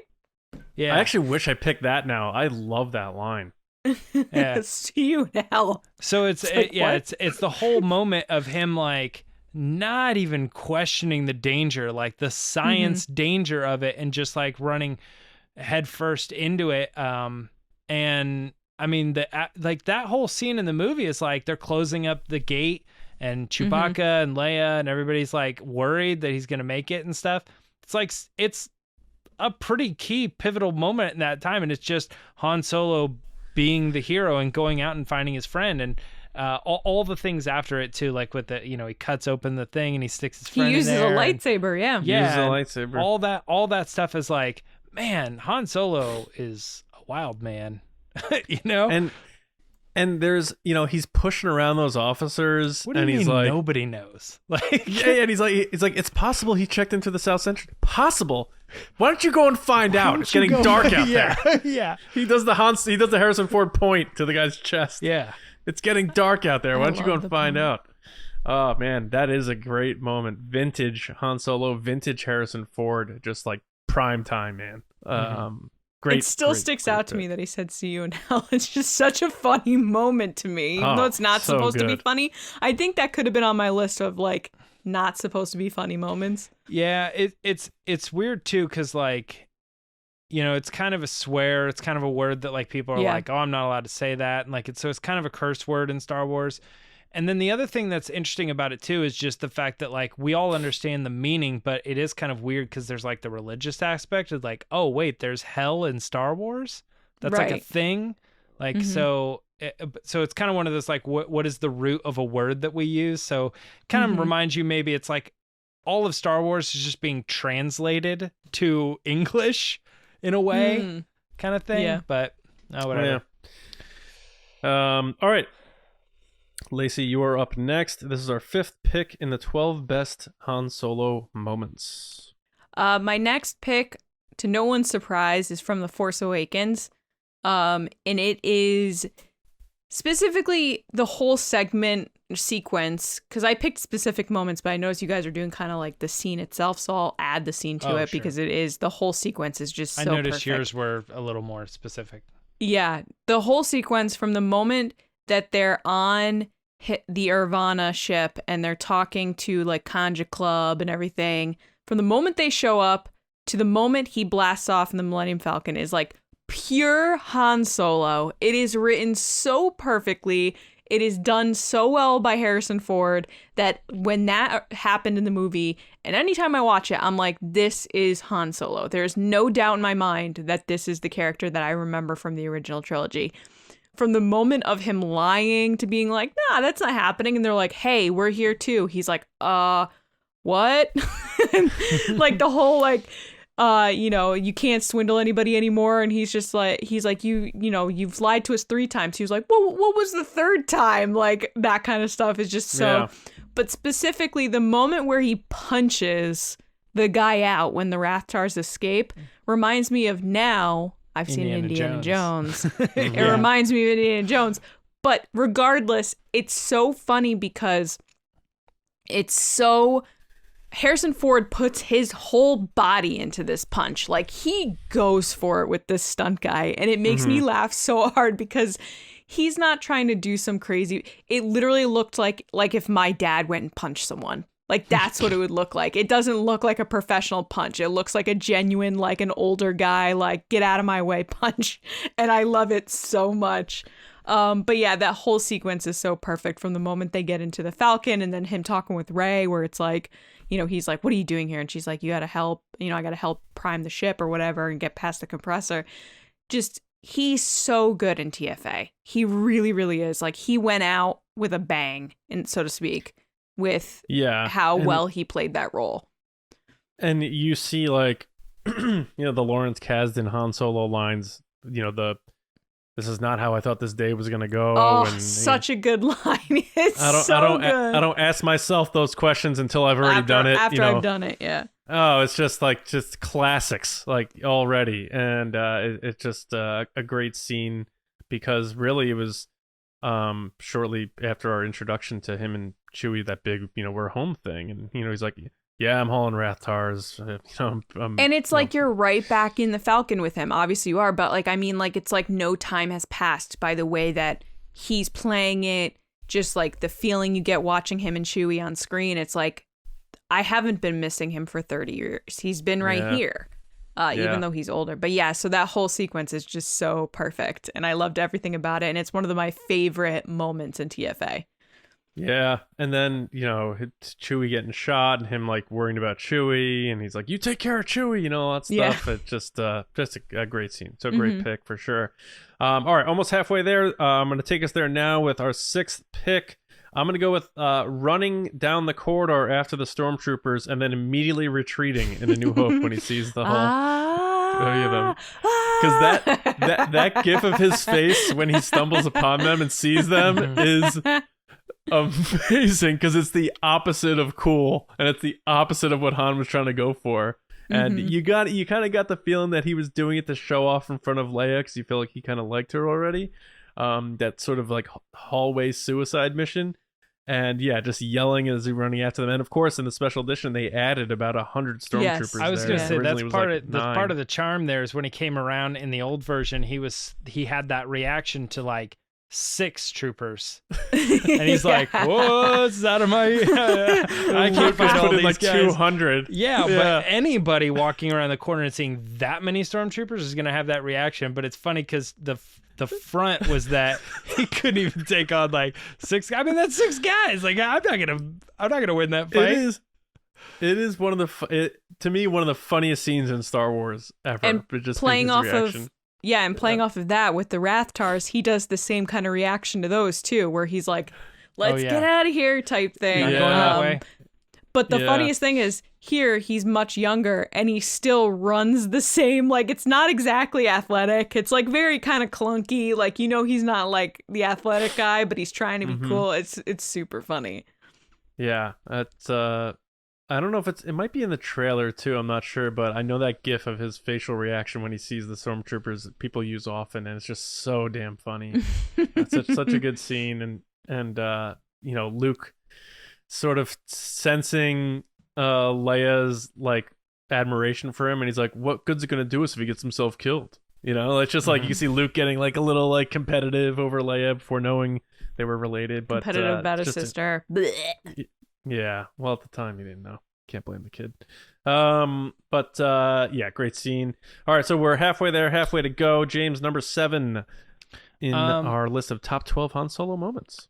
Yeah. I actually wish I picked that now. I love that line. Yeah. See you in hell. So it's the whole moment of him like not even questioning the danger, like the science danger of it, and just like running headfirst into it. And I mean that whole scene in the movie is like they're closing up the gate, and Chewbacca and Leia and everybody's like worried that he's gonna make it and stuff. It's like it's a pretty key pivotal moment in that time, and it's just Han Solo being the hero and going out and finding his friend, and all the things after it too, like with the he cuts open the thing and he sticks his friend. He uses in there a lightsaber, yeah. Uses a lightsaber. All that stuff is like, man, Han Solo is a wild man, And there's, he's pushing around those officers. What do you mean he's like, nobody knows? Like, and he's like, it's possible he checked into the South Central. Possible. Why don't you go and find out? It's getting dark out there. Yeah. He does the Harrison Ford point to the guy's chest. Yeah. It's getting dark out there. Why don't you go and find out? Oh man, that is a great moment. Vintage Han Solo, vintage Harrison Ford, just like prime time, man. Great. It still sticks out to me that he said "see you in hell." It's just such a funny moment to me, even though it's not supposed to be funny. I think that could have been on my list of like not supposed to be funny moments. Yeah, it's weird too, because like, it's kind of a swear. It's kind of a word that like people are like, oh, I'm not allowed to say that, and like it's kind of a curse word in Star Wars. And then the other thing that's interesting about it too is just the fact that like we all understand the meaning, but it is kind of weird because there's like the religious aspect of like, oh wait, there's hell in Star Wars. That's like a thing. Like so it's kind of one of those like what is the root of a word that we use? So it kind of reminds you maybe it's like all of Star Wars is just being translated to English in a way, kind of thing. Yeah. But whatever. Yeah. All right. Lacey, you are up next. This is our fifth pick in the 12 best Han Solo moments. My next pick, to no one's surprise, is from The Force Awakens. And it is specifically the whole segment sequence, because I picked specific moments, but I noticed you guys are doing kind of like the scene itself, so I'll add the scene to it because it is, the whole sequence is just so perfect. I noticed yours were a little more specific. Yeah, the whole sequence from the moment that they're on the Irvana ship and they're talking to like Kanja Club and everything, from the moment they show up to the moment he blasts off in the Millennium Falcon is like pure Han Solo. It is written so perfectly. It is done so well by Harrison Ford that when that happened in the movie, and anytime I watch it, I'm like, this is Han Solo. There's no doubt in my mind that this is the character that I remember from the original trilogy. From the moment of him lying to being like, nah, that's not happening. And they're like, hey, we're here too. He's like, what? Like the whole like, you can't swindle anybody anymore. And he's like, you've lied to us 3 times. He was like, well, what was the 3rd time? Like that kind of stuff is just so, yeah. But specifically the moment where he punches the guy out when the Rathtars escape reminds me of now. I've seen Indiana Jones. It reminds me of Indiana Jones. But regardless, it's so funny because Harrison Ford puts his whole body into this punch. Like he goes for it with this stunt guy. And it makes me laugh so hard because he's not trying to do some crazy. It literally looked like if my dad went and punched someone. Like that's what it would look like. It doesn't look like a professional punch. It looks like a genuine, like an older guy, like get out of my way punch. And I love it so much. But yeah, that whole sequence is so perfect from the moment they get into the Falcon and then him talking with Rey where it's like, he's like, what are you doing here? And she's like, you got to help, I got to help prime the ship or whatever and get past the compressor. Just, he's so good in TFA. He really, really is. Like he went out with a bang, and so to speak, with how well he played that role. And you see like, the Lawrence Kasdan Han Solo lines, this is not how I thought this day was going to go. Oh, and, such a good line. It's good. I don't ask myself those questions until I've already done it. After I've done it, yeah. Oh, it's just classics like already. And it's just a great scene because really it was shortly after our introduction to him and Chewie, that big, we're home thing. And, he's like, yeah, I'm hauling Rathtars. And it's like you're right back in the Falcon with him. Obviously you are, but it's like no time has passed by the way that he's playing it. Just like the feeling you get watching him and Chewie on screen. It's like, I haven't been missing him for 30 years. He's been right here, even though he's older. But yeah, so that whole sequence is just so perfect. And I loved everything about it. And it's one of my favorite moments in TFA. Yeah, and then, it's Chewie getting shot and him, like, worrying about Chewie, and he's like, you take care of Chewie, all that stuff. Yeah. It's just a great scene. So great pick for sure. All right, almost halfway there. I'm going to take us there now with our 6th pick. I'm going to go with running down the corridor after the stormtroopers and then immediately retreating in A New Hope when he sees the whole... Because that gif of his face when he stumbles upon them and sees them is... amazing, because it's the opposite of cool and it's the opposite of what Han was trying to go for. And you kind of got the feeling that he was doing it to show off in front of Leia because you feel like he kind of liked her already. That sort of like hallway suicide mission, and just yelling as he's running after them. And of course in the special edition they added about 100 stormtroopers. I was gonna say that's part like of the charm there is when he came around in the old version he had that reaction to like 6 troopers, and he's like, "What's out of my? I can't find all these like guys." 200. Yeah, but anybody walking around the corner and seeing that many stormtroopers is gonna have that reaction. But it's funny because the front was that he couldn't even take on like 6. I mean, that's 6 guys. Like, I'm not gonna win that fight. It is one of to me one of the funniest scenes in Star Wars ever. And just playing off reaction. of. Yeah, and playing off of that with the Rathtars, he does the same kind of reaction to those too, where he's like, let's get out of here type thing. Not going that way. But the funniest thing is, here he's much younger and he still runs the same, like it's not exactly athletic. It's like very kind of clunky. Like, he's not like the athletic guy, but he's trying to be cool. It's super funny. Yeah, that's I don't know if it might be in the trailer too. I'm not sure, but I know that GIF of his facial reaction when he sees the stormtroopers people use often, and it's just so damn funny. It's such a good scene, and Luke sort of sensing Leia's like admiration for him, and he's like, "What good's it gonna do us if he gets himself killed?" It's just like you can see Luke getting like a little like competitive over Leia before knowing they were related, but competitive about his sister. Yeah, well, at the time, he didn't know. Can't blame the kid. Yeah, great scene. All right, so we're halfway there, halfway to go. James, number 7 in our list of top 12 Han Solo moments.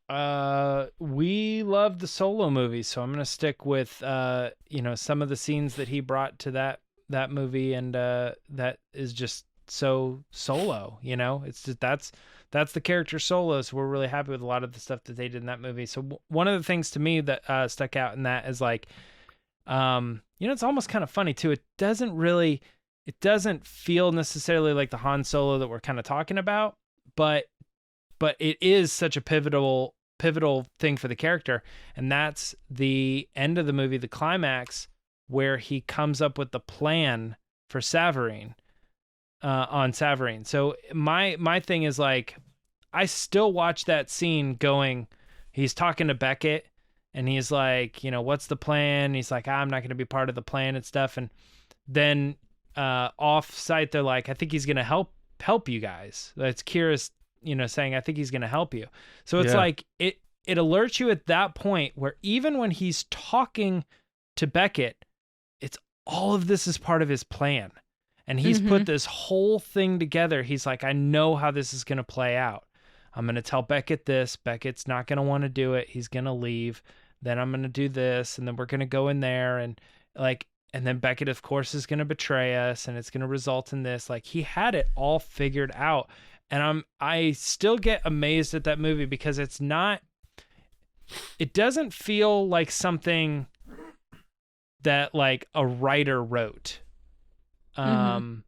We love the Solo movie, so I'm gonna stick with some of the scenes that he brought to that movie, and that is just so Solo. It's just that's the character Solo, so we're really happy with a lot of the stuff that they did in that movie. So one of the things to me that stuck out in that is like, it's almost kind of funny too. It doesn't feel necessarily like the Han Solo that we're kind of talking about, but it is such a pivotal thing for the character, and that's the end of the movie, the climax, where he comes up with the plan for Savareen. On Savareen. So my thing is like, I still watch that scene going, he's talking to Beckett and he's like, what's the plan? He's like, I'm not going to be part of the plan and stuff. And then off site, they're like, I think he's going to help you guys. That's Kira's, saying, I think he's going to help you. So it's like, it alerts you at that point where even when he's talking to Beckett, it's all of this is part of his plan. And he's put this whole thing together. He's like, I know how this is going to play out. I'm going to tell Beckett this. Beckett's not going to want to do it. He's going to leave. Then I'm going to do this. And then we're going to go in there. And then Beckett, of course, is going to betray us. And it's going to result in this. Like, he had it all figured out. And I still get amazed at that movie because it doesn't feel like something that like a writer wrote. In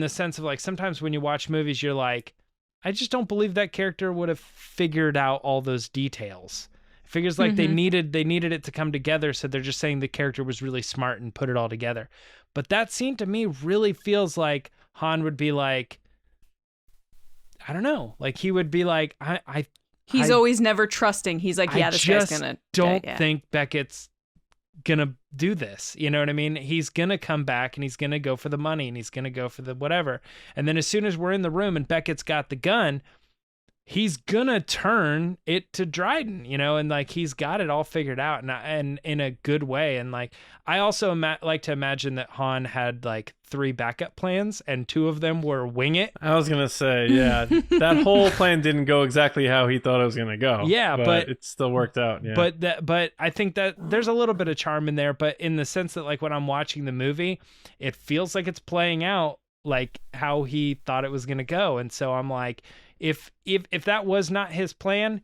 the sense of like, sometimes when you watch movies, you're like, I just don't believe that character would have figured out all those details. It figures like they needed it to come together. So they're just saying the character was really smart and put it all together. But that scene to me really feels like Han would be like, I don't know. Like he would be like, He's always never trusting. He's like, yeah, this guy's gonna. Don't think Beckett's gonna do this, you know what I mean? He's gonna come back and he's gonna go for the money and he's gonna go for the whatever, and then as soon as we're in the room and Beckett's got the gun, he's gonna turn it to Dryden, and like he's got it all figured out, and in a good way. And like I also like to imagine that Han had like 3 backup plans and 2 of them were wing it. I was gonna say, yeah, that whole plan didn't go exactly how he thought it was gonna go. Yeah, but it still worked out. Yeah. But I think that there's a little bit of charm in there, but in the sense that like when I'm watching the movie, it feels like it's playing out like how he thought it was gonna go. And so I'm like, if that was not his plan,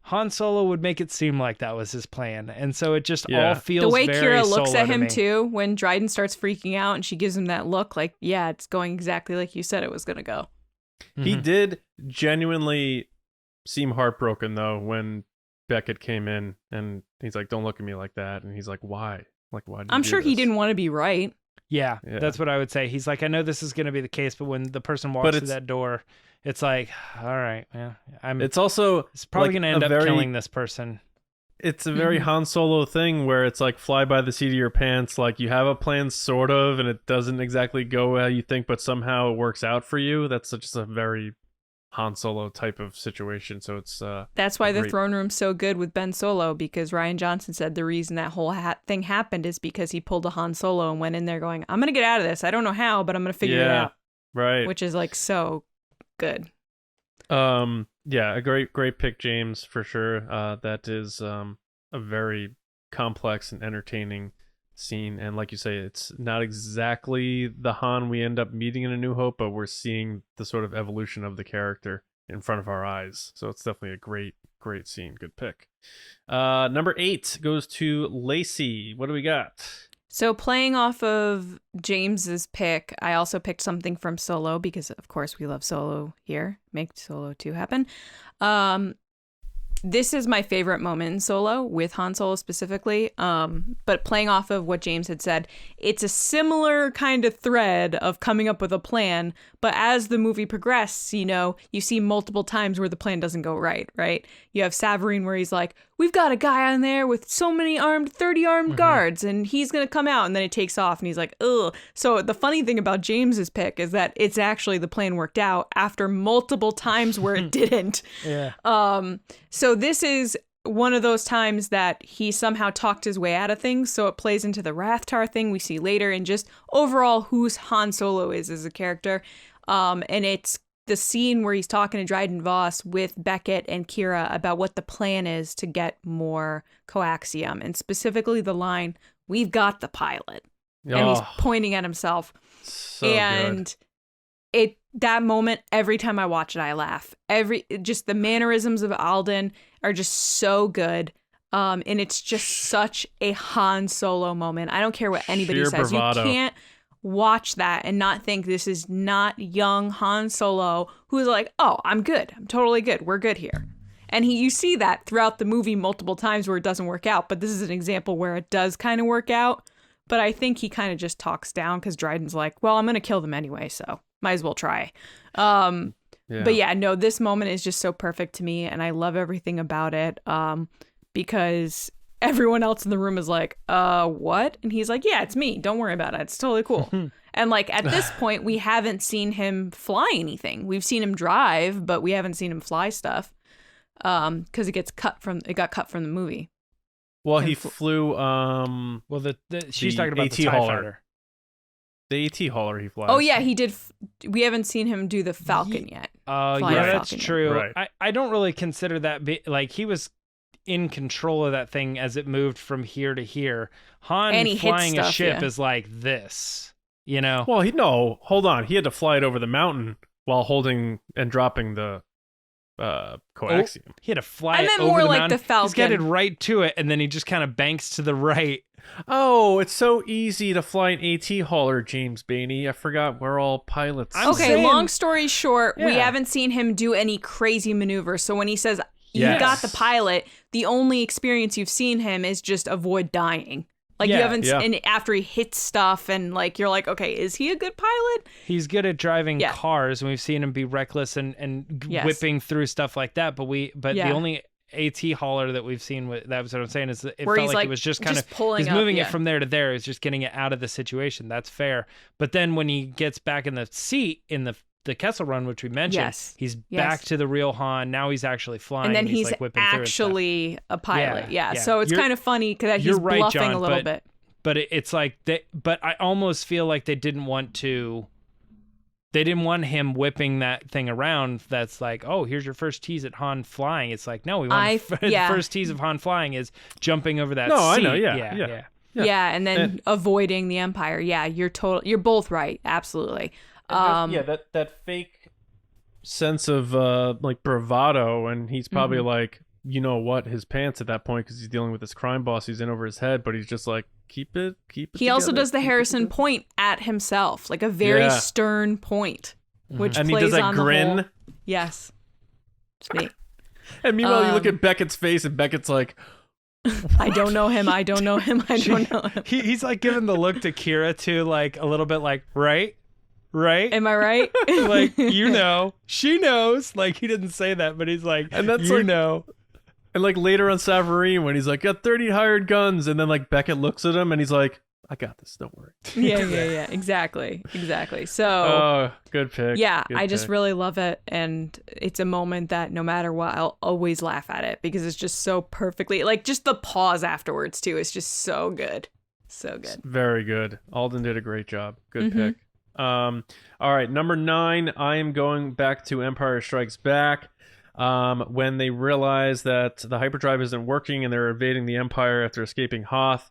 Han Solo would make it seem like that was his plan. And so it just all feels the way very Kira looks Solo at him to me. too, when Dryden starts freaking out and she gives him that look like, yeah, it's going exactly like you said it was going to go. He did genuinely seem heartbroken though when Beckett came in and he's like, don't look at me like that. And he's like, why? Like, why did you I'm do sure he this? didn't want to be right. Yeah, that's what I would say. He's like, I know this is going to be the case, but when the person walks through that door, it's like, all right, yeah. It's also probably like going to end up killing this person. It's a very Han Solo thing where it's like fly by the seat of your pants. Like you have a plan sort of, and it doesn't exactly go how you think, but somehow it works out for you. That's just a very Han Solo type of situation. So it's that's why the throne room's so good with Ben Solo, because Rian Johnson said the reason that whole thing happened is because he pulled a Han Solo and went in there going, I'm gonna get out of this. I don't know how, but I'm gonna figure it out. Right. Which is like so good. Yeah, a great pick, James, for sure. That is a very complex and entertaining scene, and like you say, it's not exactly the Han we end up meeting in A New Hope, but we're seeing the sort of evolution of the character in front of our eyes. So it's definitely a great scene. Good pick. Number 8 goes to Lacey. What do we got? So playing off of James's pick, I also picked something from Solo because, of course, we love Solo here. Make Solo 2 happen. this is my favorite moment in Solo, with Han Solo specifically. But playing off of what James had said, it's a similar kind of thread of coming up with a plan. But as the movie progresses, you see multiple times where the plan doesn't go right? You have Savarine where he's like, we've got a guy on there with so many 30 armed guards, and he's going to come out, and then it takes off, and he's like, ugh. So the funny thing about James's pick is that it's actually the plan worked out after multiple times where it didn't. Yeah. So this is one of those times that he somehow talked his way out of things. So it plays into the Rathtar thing we see later, and just overall who's Han Solo is as a character. And it's the scene where he's talking to Dryden Voss with Beckett and Kira about what the plan is to get more coaxium, and specifically the line, "We've got the pilot," and he's pointing at himself. So and good. That moment, every time I watch it, I laugh. Just the mannerisms of Alden are just so good. And it's just such a Han Solo moment. I don't care what anybody Sheer says. bravado. You can't watch that and not think this is not young Han Solo who's like, oh, I'm good. I'm totally good. We're good here. And you see that throughout the movie multiple times where it doesn't work out. But this is an example where it does kind of work out. But I think he kind of just talks down because Dryden's like, well, I'm going to kill them anyway, so might as well try. But yeah, no, this moment is just so perfect to me, and I love everything about it because everyone else in the room is like, what? And he's like, yeah, it's me. Don't worry about it. It's totally cool. And like at this point, we haven't seen him fly anything. We've seen him drive, but we haven't seen him fly stuff because it got cut from the movie. Well, he flew. Well, she's talking about AT the TIE hauler. fighter. The AT hauler he flies. Oh yeah, he did. We haven't seen him do the Falcon yet. Oh, Fly yeah, the that's Falcon. true. Right. I don't really consider that like he was in control of that thing as it moved from here to here. Han And he hits flying a stuff, ship yeah. is like this, Well, hold on. He had to fly it over the mountain while holding and dropping the coaxium. He had to fly I it meant over more the like mountain. the Falcon. He's getting right to it, and then he just kind of banks to the right. Oh, it's so easy to fly an AT hauler, James Baney. I forgot we're all pilots. I'm Okay, saying- long story short, we Yeah. haven't seen him do any crazy maneuvers. So when he says, you Yes. got the pilot, the only experience you've seen him is just avoid dying. Like you Yeah, haven't yeah. and after he hits stuff and like you're like, okay, is he a good pilot? He's good at driving Yeah. cars, and we've seen him be reckless and Yes. whipping through stuff like that. But Yeah. the only AT hauler that we've seen, that's what I'm saying, is that it Where felt he's, like like, it was just kind just of pulling he's up, moving yeah. it from there to there. He's just getting it out of the situation. That's fair. But then when he gets back in the seat in the Kessel Run, which we mentioned, Yes. he's Yes. back to the real Han. Now he's actually flying. And then he's like whipping through and stuff. actually a pilot. Yeah, Yeah. yeah. So it's You're- kind of funny because you're he's right, bluffing John, a little bit. But it's like but I almost feel like they didn't want him whipping that thing around. That's like, oh, here's your first tease at Han flying. It's like, no, the first tease of Han flying is jumping over that No, seat. I know, yeah. Yeah, and then avoiding the Empire. Yeah, you're both right. Absolutely. That fake sense of like bravado, and he's probably like, you know what, his pants at that point because he's dealing with this crime boss he's in over his head, but he's just like, keep it He also together, does the keep it Harrison together. point at himself, like a very stern point, which And he plays does that on grin. the whole. Yes, it's me. And meanwhile, you look at Beckett's face, and Beckett's like, I don't know him. I don't know him. I don't know him. He's like giving the look to Kira too, like a little bit like, right? Am I right? Like, she knows. Like, he didn't say that, but he's like, And that's you like- know. and like later on Savarine when he's like, got 30 hired guns, and then like Beckett looks at him and he's like, I got this, don't worry. Yeah. Exactly. So. Oh, good pick. Yeah, Good I just pick. really love it, and it's a moment that no matter what, I'll always laugh at it because it's just so perfectly, like just the pause afterwards too. It's just so good, so good. Very good. Alden did a great job. Good pick. All right, number 9. I am going back to Empire Strikes Back. When they realize that the hyperdrive isn't working and they're evading the Empire after escaping Hoth.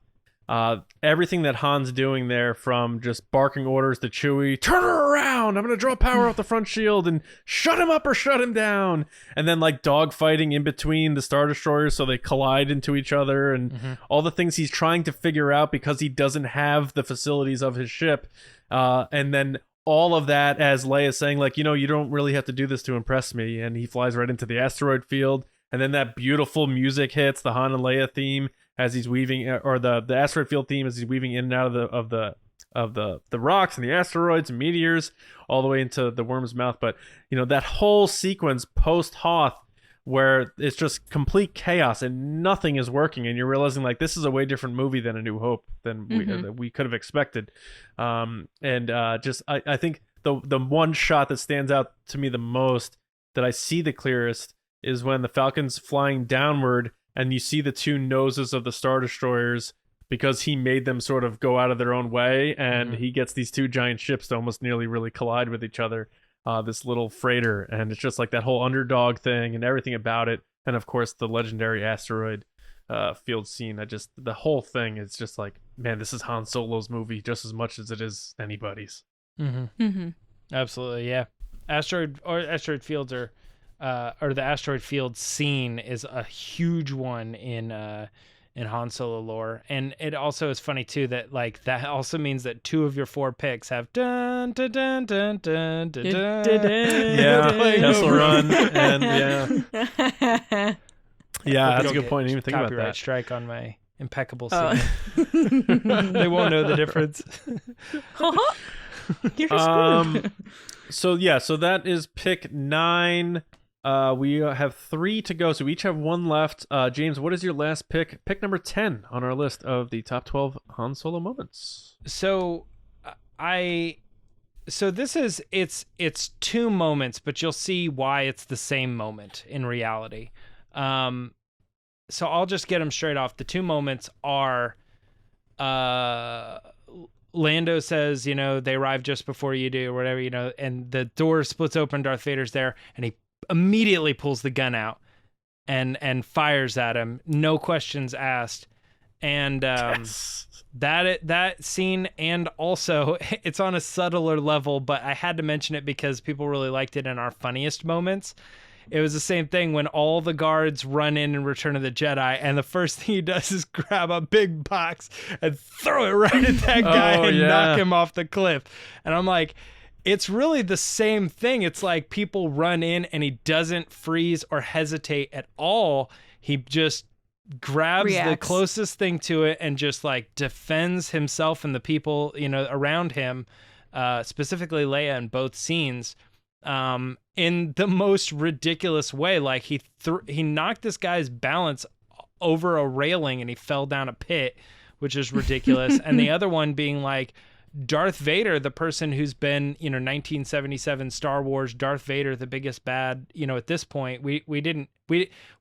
Everything that Han's doing there, from just barking orders to Chewie, turn her around, I'm gonna draw power off the front shield and shut him up or shut him down, and then like dogfighting in between the Star Destroyers so they collide into each other, and all the things he's trying to figure out because he doesn't have the facilities of his ship, and then all of that as Leia saying like, you don't really have to do this to impress me, and he flies right into the asteroid field. and then that beautiful music hits, the Han and Leia theme as he's weaving, or the asteroid field theme as he's weaving in and out of the rocks and the asteroids and meteors all the way into the worm's mouth. But that whole sequence post Hoth, where it's just complete chaos and nothing is working, and you're realizing like this is a way different movie than A New Hope than we could have expected. I think the one shot that stands out to me the most, that I see the clearest, is when the Falcon's flying downward and you see the two noses of the Star Destroyers, because he made them sort of go out of their own way, and he gets these two giant ships to almost nearly really collide with each other. This little freighter, and it's just like that whole underdog thing and everything about it, and of course the legendary asteroid field scene. The whole thing is just like, man, this is Han Solo's movie just as much as it is anybody's. Absolutely, yeah. Asteroid fields or the asteroid field scene is a huge one in Han Solo lore. And it also is funny too that like that also means that 2 of your 4 picks have dun dun dun dun dun dun dun. Yeah, Kessel Run, and that's a good point. I didn't even think about Copyright that. strike on my impeccable singing. They won't know the difference. You're screwed. So that is pick 9. We have 3 to go, so we each have 1 left. James, what is your last pick? Pick number 10 on our list of the top 12 Han Solo moments. So this is it's 2 moments, but you'll see why it's the same moment in reality. So I'll just get them straight off. The 2 moments are Lando says, they arrive just before you do, or whatever, and the door splits open, Darth Vader's there, and he immediately pulls the gun out and fires at him, no questions asked. And that scene, and also it's on a subtler level, but I had to mention it because people really liked it in our funniest moments. It was the same thing when all the guards run in Return of the Jedi, and the first thing he does is grab a big box and throw it right at that guy knock him off the cliff. And I'm like, it's really the same thing. It's like people run in and he doesn't freeze or hesitate at all. He just grabs the closest thing to it and just like defends himself and the people, around him, specifically Leia in both scenes, in the most ridiculous way. Like he knocked this guy's balance over a railing and he fell down a pit, which is ridiculous. And the other one being like, Darth Vader, the person who's been, 1977 Star Wars Darth Vader, the biggest bad, at this point, we're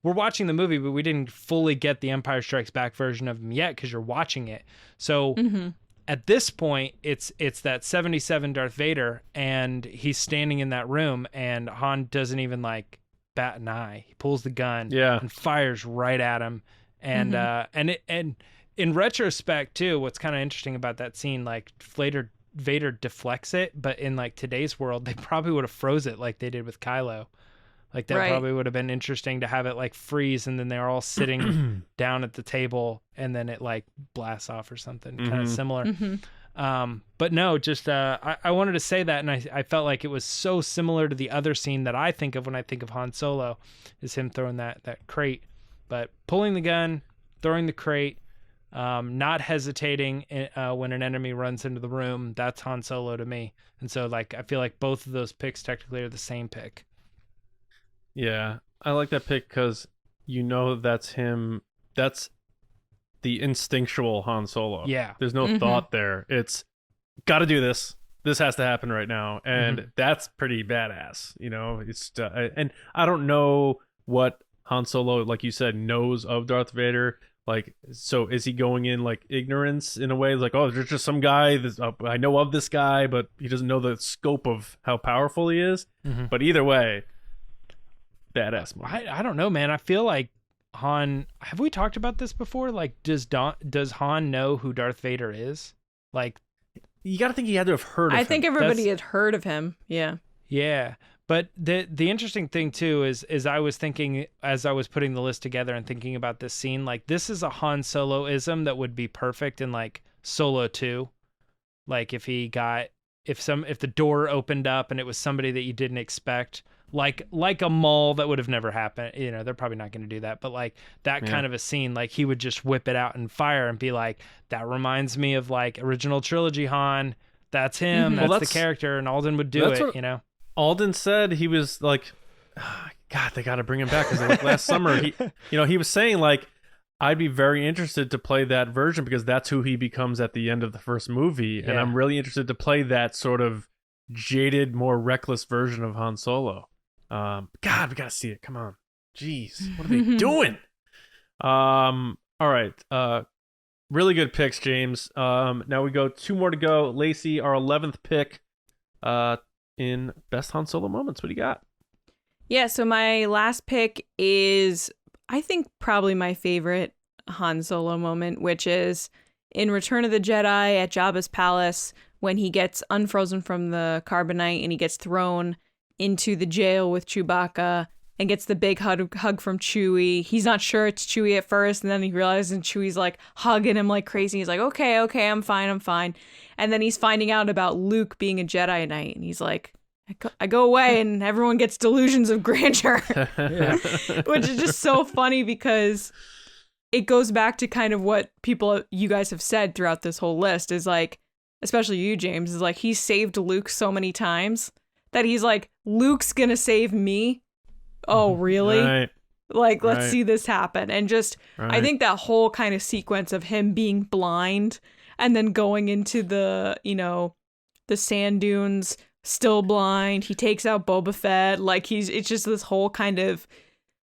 watching the movie, but we didn't fully get the Empire Strikes Back version of him yet because you're watching it. So at this point, it's that 77 Darth Vader, and he's standing in that room, and Han doesn't even like bat an eye. He pulls the gun and fires right at him. And and in retrospect too, what's kind of interesting about that scene, like Vader deflects it, but in like today's world, they probably would have froze it like they did with Kylo. Like that probably would have been interesting to have it like freeze, and then they're all sitting down at the table, and then it like blasts off or something kind of similar. But no, just I wanted to say that, and I felt like it was so similar to the other scene that I think of when I think of Han Solo, is him throwing that crate, but pulling the gun, throwing the crate. Not hesitating when an enemy runs into the room. That's Han Solo to me. And so like I feel like both of those picks technically are the same pick. Yeah, I like that pick because that's him. That's the instinctual Han Solo. Yeah, there's no thought there. It's got to do this. This has to happen right now, and that's pretty badass. It's and I don't know what Han Solo, like you said, knows of Darth Vader. Like, so is he going in like ignorance in a way? Like, oh, there's just some guy I know of this guy, but he doesn't know the scope of how powerful he is. But either way, badass moment. I don't know, man. I feel like Han. Have we talked about this before? Like, does Han know who Darth Vader is? Like, you got to think he had to have heard of him. I think everybody had heard of him. Yeah. Yeah. But the interesting thing too is I was thinking as I was putting the list together and thinking about this scene, like this is a Han Solo-ism that would be perfect in like Solo 2. Like if the door opened up and it was somebody that you didn't expect, like a Maul that would have never happened. You know, they're probably not going to do that, but like that kind of a scene, like he would just whip it out and fire and be like, that reminds me of like original trilogy Han. That's him. That's the character, and Alden would do it. You know, Alden said he was like, God, they got to bring him back because like last summer he was saying like, I'd be very interested to play that version because that's who he becomes at the end of the first movie, and I'm really interested to play that sort of jaded, more reckless version of Han Solo. God, we gotta see it. Come on, jeez, what are they doing? All right, really good picks, James. Now we go 2 more to go. Lacey, our 11th pick, in best Han Solo moments. What do you got? Yeah, so my last pick is, I think, probably my favorite Han Solo moment, which is in Return of the Jedi at Jabba's palace when he gets unfrozen from the carbonite and he gets thrown into the jail with Chewbacca and gets the big hug from Chewie. He's not sure it's Chewie at first, and then he realizes and Chewie's like hugging him like crazy. He's like, okay, I'm fine. And then he's finding out about Luke being a Jedi Knight, and he's like, I go away and everyone gets delusions of grandeur, which is just so funny because it goes back to kind of what you guys have said throughout this whole list is like, especially you, James, is like, he saved Luke so many times that he's like, Luke's going to save me. Oh, really? Right. Like, let's see this happen. And just, I think that whole kind of sequence of him being blind and then going into the, the sand dunes, still blind. He takes out Boba Fett. Like it's just this whole kind of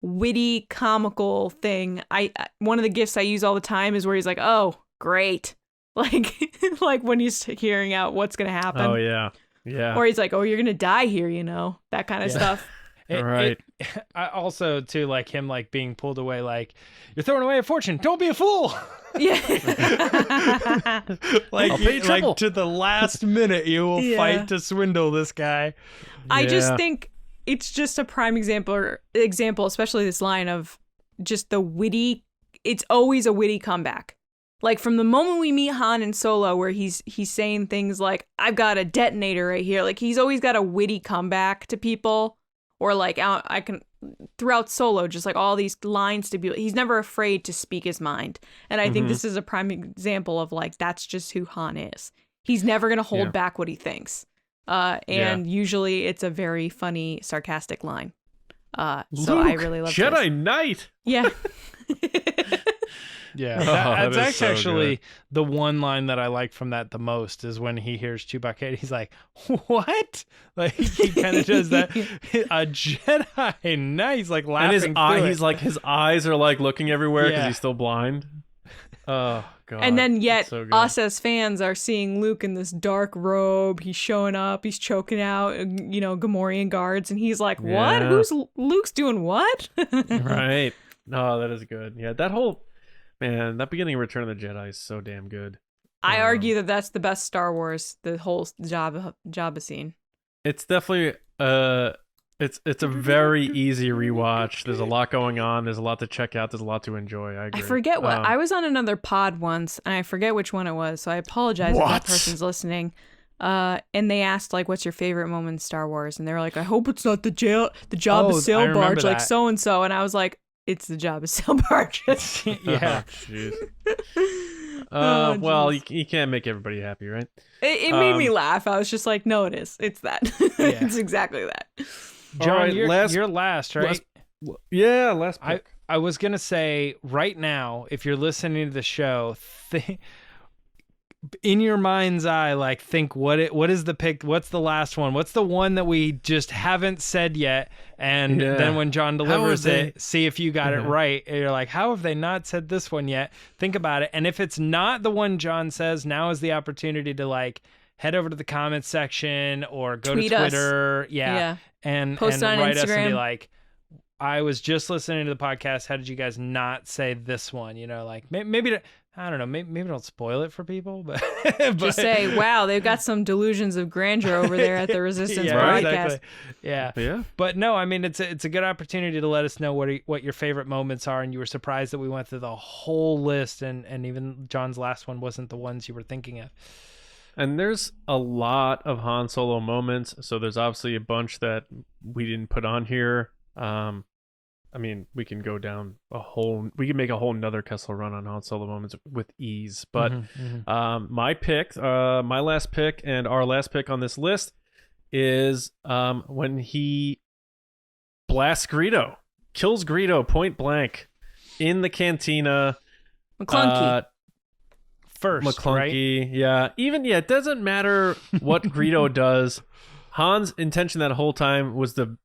witty, comical thing. One of the gifs I use all the time is where he's like, "Oh, great!" Like, like when he's hearing out what's gonna happen. Oh yeah. Or he's like, "Oh, you're gonna die here," that kind of stuff. I also too like him like being pulled away, like, you're throwing away a fortune. Don't be a fool. Yeah. Like to the last minute you will fight to swindle this guy. I just think it's just a prime example, especially this line of just the witty. It's always a witty comeback. Like from the moment we meet Han and Solo, where he's saying things like, "I've got a detonator right here." Like he's always got a witty comeback to people. Or like I can throughout Solo, just like all these lines to be. He's never afraid to speak his mind, and I think this is a prime example of like that's just who Han is. He's never gonna hold back what he thinks, and usually it's a very funny, sarcastic line. So Luke, I really love Jedi this. Knight. Yeah. Yeah, that's so actually good. the one line that I like from that the most is when he hears Chewbacca and he's like, "What?" Like he kind of does that. A Jedi Knight. He's like laughing. And his eyes are like looking everywhere because he's still blind. Oh god. And then yet so good. us as fans are seeing Luke in this dark robe. He's showing up. He's choking out, Gamorrean guards, and he's like, "What? Yeah. Luke's doing what?" Right. No, that is good. Yeah, that beginning of Return of the Jedi is so damn good. I argue that that's the best Star Wars, the whole Jabba scene. It's definitely it's a very easy rewatch. There's a lot going on. There's a lot to check out. There's a lot to enjoy. I agree. I forget what I was on another pod once, and I forget which one it was. So I apologize if that person's listening. And they asked like, "What's your favorite moment in Star Wars?" And they were like, "I hope it's not the Jabba sail barge, like so and so." And I was like, "It's the Jabba sail barge." Yeah. Oh, well, you can't make everybody happy, right? It made me laugh. I was just like, "No, it is. It's that. It's exactly that." John, right, you're last, right? Last pick. I was gonna say right now, if you're listening to the show, in your mind's eye, like think what is the pick? What's the last one? What's the one that we just haven't said yet? And then when John delivers it, see if you got it right. And you're like, how have they not said this one yet? Think about it. And if it's not the one John says, now is the opportunity to like head over to the comments section or go Tweet to Twitter. Yeah. And Post on write Instagram. us and be like, I was just listening to the podcast. How did you guys not say this one? Like maybe I don't know. Maybe don't spoil it for people, but just say, "Wow, they've got some delusions of grandeur over there at the Resistance broadcast." Exactly. Yeah. But no, I mean it's a good opportunity to let us know what your favorite moments are, and you were surprised that we went through the whole list, and even John's last one wasn't the ones you were thinking of. And there's a lot of Han Solo moments, so there's obviously a bunch that we didn't put on here. I mean, we can go down we can make a whole nother Kessel run on Han Solo moments with ease. But my pick, my last pick, and our last pick on this list is when he blasts Greedo, kills Greedo point blank in the cantina. McClunky. First, McClunky, right? yeah. It doesn't matter what Greedo does. Han's intention that whole time was to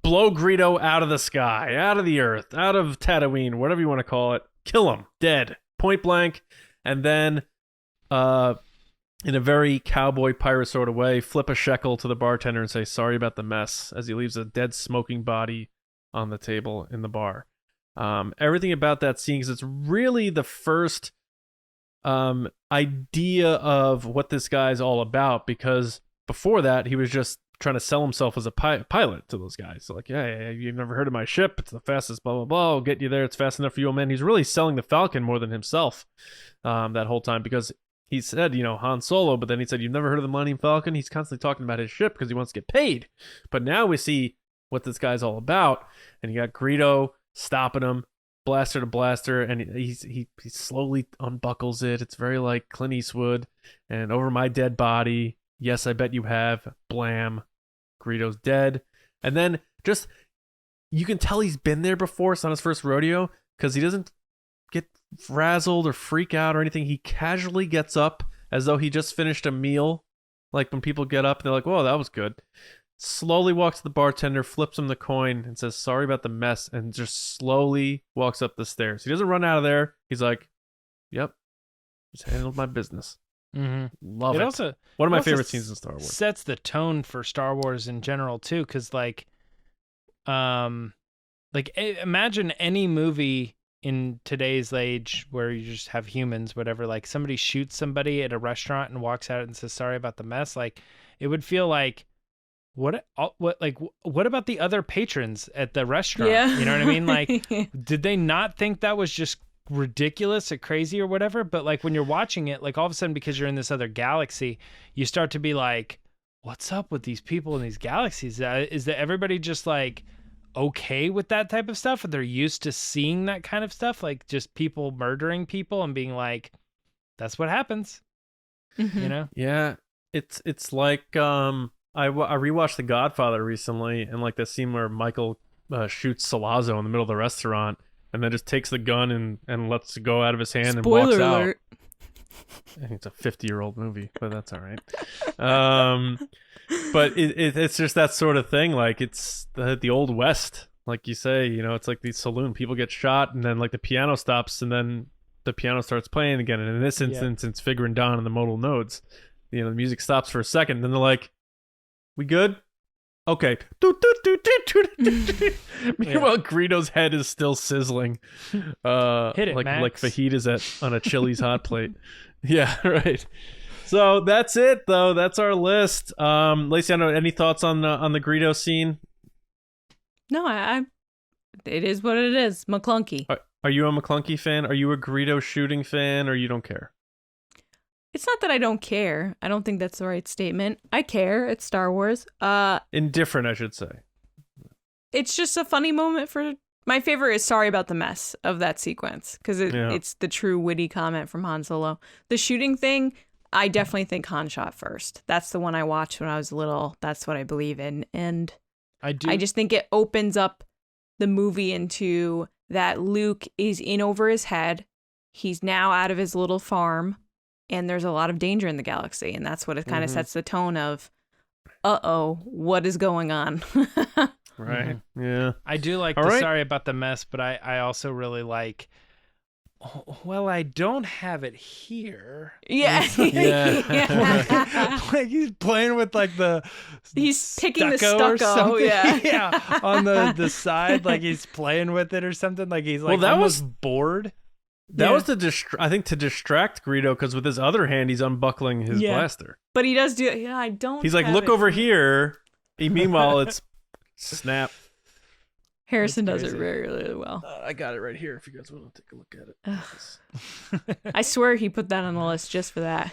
blow Greedo out of the sky, out of the earth, out of Tatooine, whatever you want to call it. Kill him, dead, point blank. And then, in a very cowboy pirate sort of way, flip a shekel to the bartender and say, sorry about the mess, as he leaves a dead smoking body on the table in the bar. Everything about that scene, because it's really the first idea of what this guy's all about, because before that he was just trying to sell himself as a pilot to those guys. So like, yeah, you've never heard of my ship, it's the fastest, blah blah blah, I'll get you there, it's fast enough for you, old man. He's really selling the Falcon more than himself that whole time, because he said, Han Solo, but then he said, you've never heard of the Millennium Falcon. He's constantly talking about his ship because he wants to get paid. But now we see what this guy's all about, and you got Greedo stopping him, blaster to blaster, and he slowly unbuckles it. It's very like Clint Eastwood. And over my dead body, yes, I bet you have. Blam. Greedo's dead. And then just, you can tell he's been there before. It's not his first rodeo, because he doesn't get frazzled or freak out or anything. He casually gets up as though he just finished a meal. Like when people get up and they're like, whoa, that was good. Slowly walks to the bartender, flips him the coin, and says, sorry about the mess, and just slowly walks up the stairs. He doesn't run out of there. He's like, yep, just handled my business. Love it. Also, one of my favorite scenes in Star Wars. Sets the tone for Star Wars in general too, because imagine any movie in today's age where you just have humans, whatever, like somebody shoots somebody at a restaurant and walks out and says sorry about the mess. Like, it would feel like, what about the other patrons at the restaurant? Yeah. You know what I mean? Like, did they not think that was just ridiculous or crazy or whatever? But like, when you're watching it, like all of a sudden, because you're in this other galaxy, you start to be like, what's up with these people in these galaxies? Is that everybody just like okay with that type of stuff, or they're used to seeing that kind of stuff, like just people murdering people and being like, that's what happens? You know? Yeah, it's like I rewatched The Godfather recently, and like the scene where Michael shoots Salazzo in the middle of the restaurant, and then just takes the gun and lets it go out of his hand. Spoiler and walks alert. out. I think it's a 50-year-old movie, but that's all right. But it's just that sort of thing. Like, it's the old West, like you say. It's like the saloon. People get shot, and then like the piano stops, and then the piano starts playing again. And in this instance, it's Figure and Don and the modal nodes. The music stops for a second, and then they're like, "We good? Okay." Meanwhile, Greedo's head is still sizzling. Hit it, like Max. like fajitas on a Chili's hot plate. Yeah, right. So that's it, though. That's our list. Lacey, I don't know, any thoughts on the Greedo scene? No, it is what it is. McClunky. Are you a McClunky fan? Are you a Greedo shooting fan, or you don't care? It's not that I don't care. I don't think that's the right statement. I care. It's Star Wars. Indifferent, I should say. It's just a funny moment for... My favorite is sorry about the mess of that sequence, because it's the true witty comment from Han Solo. The shooting thing, I definitely think Han shot first. That's the one I watched when I was little. That's what I believe in. And I just think it opens up the movie into that Luke is in over his head. He's now out of his little farm, and there's a lot of danger in the galaxy. And that's what it kind of sets the tone of, what is going on? Right. Yeah. I do like sorry about the mess, but I also really like, well, I don't have it here. Yeah. Yeah. Like he's playing with like he's picking the or stucco. something. Yeah. On the side, like he's playing with it or something. Like he's like almost bored. That was to distract Greedo, because with his other hand he's unbuckling his blaster. But he does do it. Yeah, I don't. He's like, look over here. Meanwhile, it's snap. Harrison does it really, really well. I got it right here if you guys want to take a look at it. I swear he put that on the list just for that.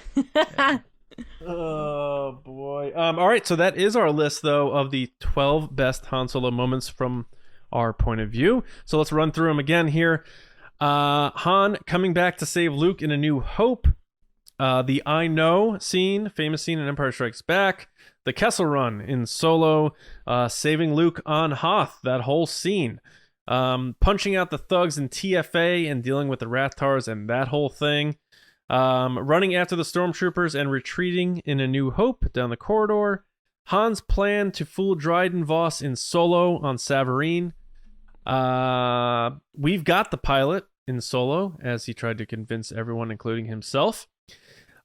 Oh boy. All right, so that is our list though of the 12 best Han Solo moments from our point of view. So let's run through them again here. Han coming back to save Luke in A New Hope. The I Know scene, famous scene in Empire Strikes Back. The Kessel Run in Solo. Saving Luke on Hoth, that whole scene. Punching out the thugs in TFA and dealing with the Rathars and that whole thing. Running after the stormtroopers and retreating in A New Hope down the corridor. Han's plan to fool Dryden Voss in Solo on Savareen. We've got the pilot in Solo as he tried to convince everyone, including himself.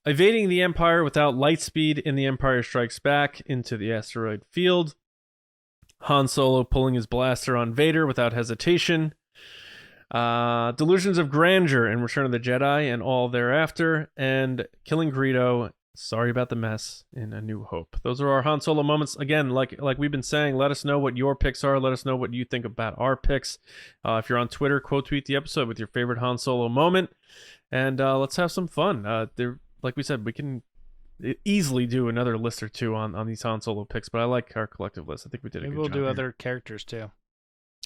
Evading the Empire without light speed in The Empire Strikes Back into the asteroid field. Han Solo pulling his blaster on Vader without hesitation. Delusions of Grandeur in Return of the Jedi and all thereafter. And killing Greedo, sorry about the mess, in A New Hope. Those are our Han Solo moments. Again, like we've been saying, let us know what your picks are. Let us know what you think about our picks. If you're on Twitter, quote tweet the episode with your favorite Han Solo moment. And let's have some fun. Like we said, we can easily do another list or two on these Han Solo picks, but I like our collective list. I think we did a Maybe good we'll job do here. other characters too.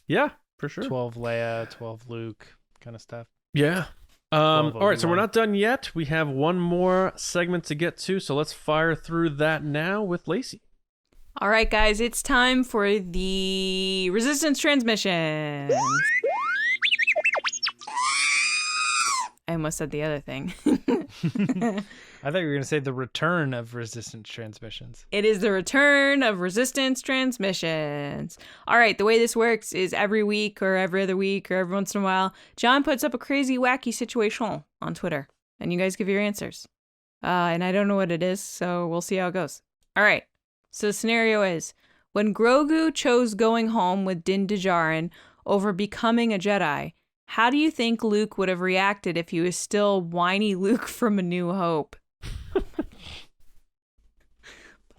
Yeah, for sure. 12 Leia, 12 Luke, kind of stuff. Yeah. 12 All right, so we're Obi-Wan. not done yet. We have one more segment to get to, so let's fire through that now with Lacey. All right, guys, it's time for the Resistance transmission. I almost said the other thing. I thought you were going to say the return of Resistance transmissions. It is the return of Resistance transmissions. All right, the way this works is every week or every other week or every once in a while, John puts up a crazy, wacky situation on Twitter, and you guys give your answers. And I don't know what it is, so we'll see how it goes. All right, so the scenario is, when Grogu chose going home with Din Djarin over becoming a Jedi, how do you think Luke would have reacted if he was still whiny Luke from A New Hope?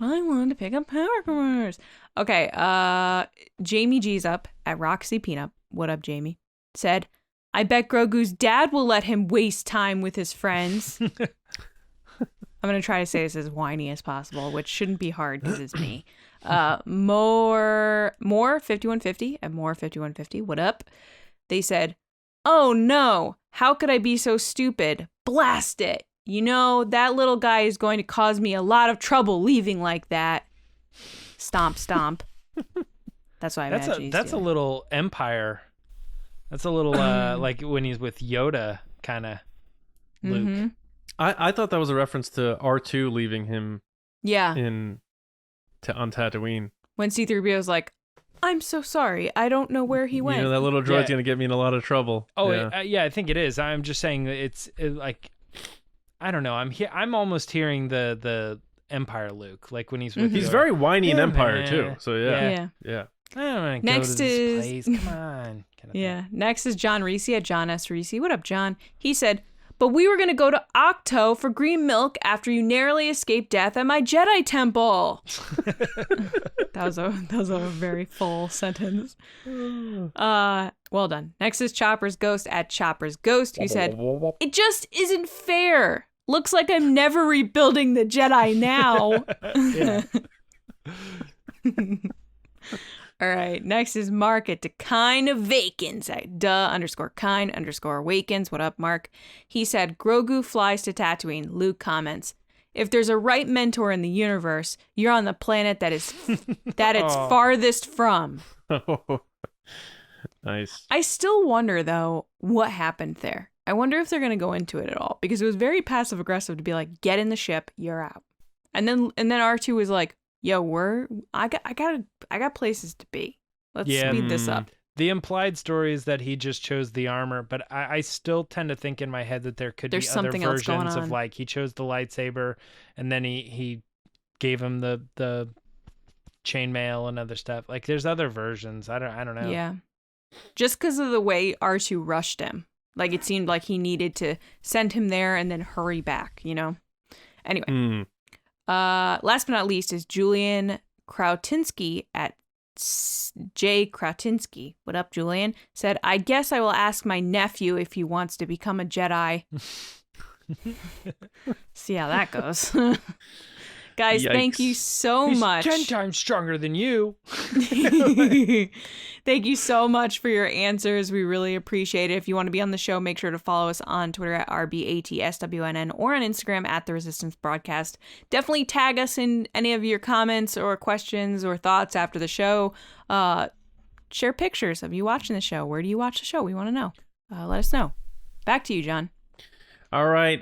I wanted to pick up power cores. Okay, Jamie G's up at Roxy Peanut. What up, Jamie? Said, I bet Grogu's dad will let him waste time with his friends. I'm going to try to say this as whiny as possible, which shouldn't be hard because it's me. More 5150 and more 5150. What up? They said, oh no, how could I be so stupid? Blast it. You know, that little guy is going to cause me a lot of trouble leaving like that. Stomp, stomp. That's what I imagine he's That's doing. a little Empire. That's a little like when he's with Yoda, kind of Luke. Mm-hmm. I thought that was a reference to R2 leaving him Yeah. on Tatooine. When C-3PO's like, I'm so sorry. I don't know where he went. You know, that little droid's Yeah. going to get me in a lot of trouble. Oh, yeah. yeah, I think it is. I'm just saying that it's like, I don't know. I'm almost hearing the Empire Luke, like when he's with. He's Yoda. very whiny in Yeah, Empire, man. too. So, Yeah. yeah. I don't want to Next go to this is- place. Come on. Kind of Yeah. Next is John Reese at John S. Reese. What up, John? He said, but we were going to go to Octo for green milk after you narrowly escaped death at my Jedi temple. That was a very full sentence. Well done. Next is Chopper's Ghost at Chopper's Ghost, who said, it just isn't fair. Looks like I'm never rebuilding the Jedi now. All right. Next is Mark at Dekine Awakens at _Kine_Awakens. What up, Mark? He said, Grogu flies to Tatooine. Luke comments, if there's a right mentor in the universe, you're on the planet that it's farthest from. Nice. I still wonder, though, what happened there. I wonder if they're going to go into it at all, because it was very passive aggressive to be like, get in the ship, you're out. And then R2 was like, yo, I got places to be. Let's speed this up. The implied story is that he just chose the armor, but I still tend to think in my head that there could There's be other something else going versions of on. like he chose the lightsaber and then he gave him the chainmail and other stuff. Like there's other versions. I don't know. Yeah. Just because of the way R2 rushed him. Like it seemed like he needed to send him there and then hurry back, you know? Anyway. Last but not least is Julian Krautinsky at J. Krautinsky. What up, Julian? Said, I guess I will ask my nephew if he wants to become a Jedi. See how that goes. Guys, Yikes. thank you so He's much. 10 times stronger than you. Thank you so much for your answers. We really appreciate it. If you want to be on the show, make sure to follow us on Twitter at RBATSWNN or on Instagram at The Resistance Broadcast. Definitely tag us in any of your comments or questions or thoughts after the show. Share pictures of you watching the show. Where do you watch the show? We want to know. Let us know. Back to you, John. All right.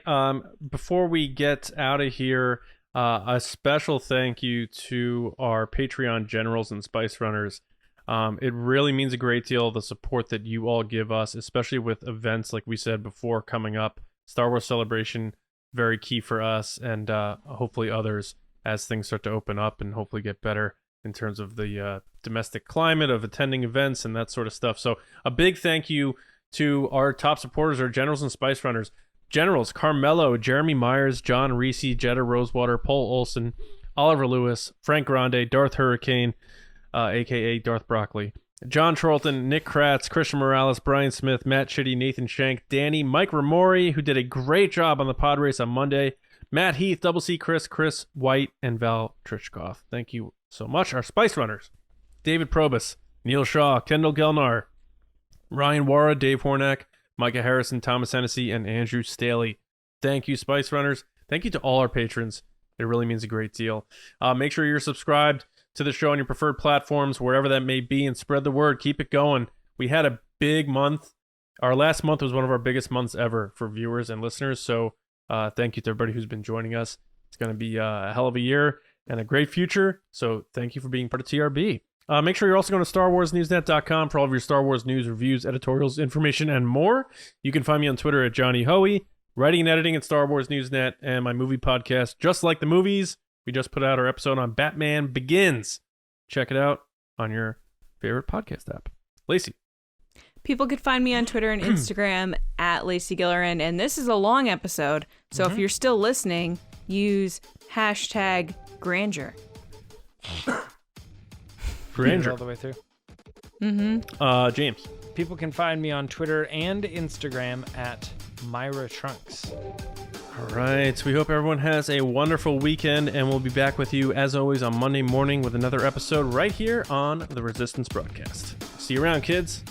Before we get out of here, a special thank you to our Patreon generals and Spice Runners. It really means a great deal, the support that you all give us, especially with events like we said before coming up. Star Wars Celebration, very key for us, and hopefully others as things start to open up and hopefully get better in terms of the domestic climate of attending events and that sort of stuff. So a big thank you to our top supporters, our generals and Spice Runners. Generals Carmelo, Jeremy Myers, John Reese, Jetta Rosewater, Paul Olson, Oliver Lewis, Frank Grande, Darth Hurricane, a.k.a. Darth Broccoli, John Trolton, Nick Kratz, Christian Morales, Brian Smith, Matt Chitty, Nathan Shank, Danny, Mike Ramori, who did a great job on the pod race on Monday, Matt Heath, Double C Chris White, and Val Trichkoff. Thank you so much. Our Spice Runners, David Probus, Neil Shaw, Kendall Gelnar, Ryan Wara, Dave Hornack, Micah Harrison, Thomas Hennessy, and Andrew Staley. Thank you, Spice Runners. Thank you to all our patrons. It really means a great deal. Make sure you're subscribed to the show on your preferred platforms, wherever that may be, and spread the word. Keep it going. We had a big month. Our last month was one of our biggest months ever for viewers and listeners, so thank you to everybody who's been joining us. It's going to be a hell of a year and a great future, so thank you for being part of TRB. Make sure you're also going to StarWarsNewsNet.com for all of your Star Wars news, reviews, editorials, information, and more. You can find me on Twitter at Johnny Hoey, writing and editing at Star Wars Newsnet, and my movie podcast, Just Like the Movies. We just put out our episode on Batman Begins. Check it out on your favorite podcast app. Lacey. People could find me on Twitter and Instagram at Lacey Gillerin, and this is a long episode, so if you're still listening, use hashtag Grandeur. Grandeur. All the way through. James. People can find me on Twitter and Instagram at Myra Trunks. All right. We hope everyone has a wonderful weekend, and we'll be back with you, as always, on Monday morning with another episode right here on the Resistance Broadcast. See you around, kids.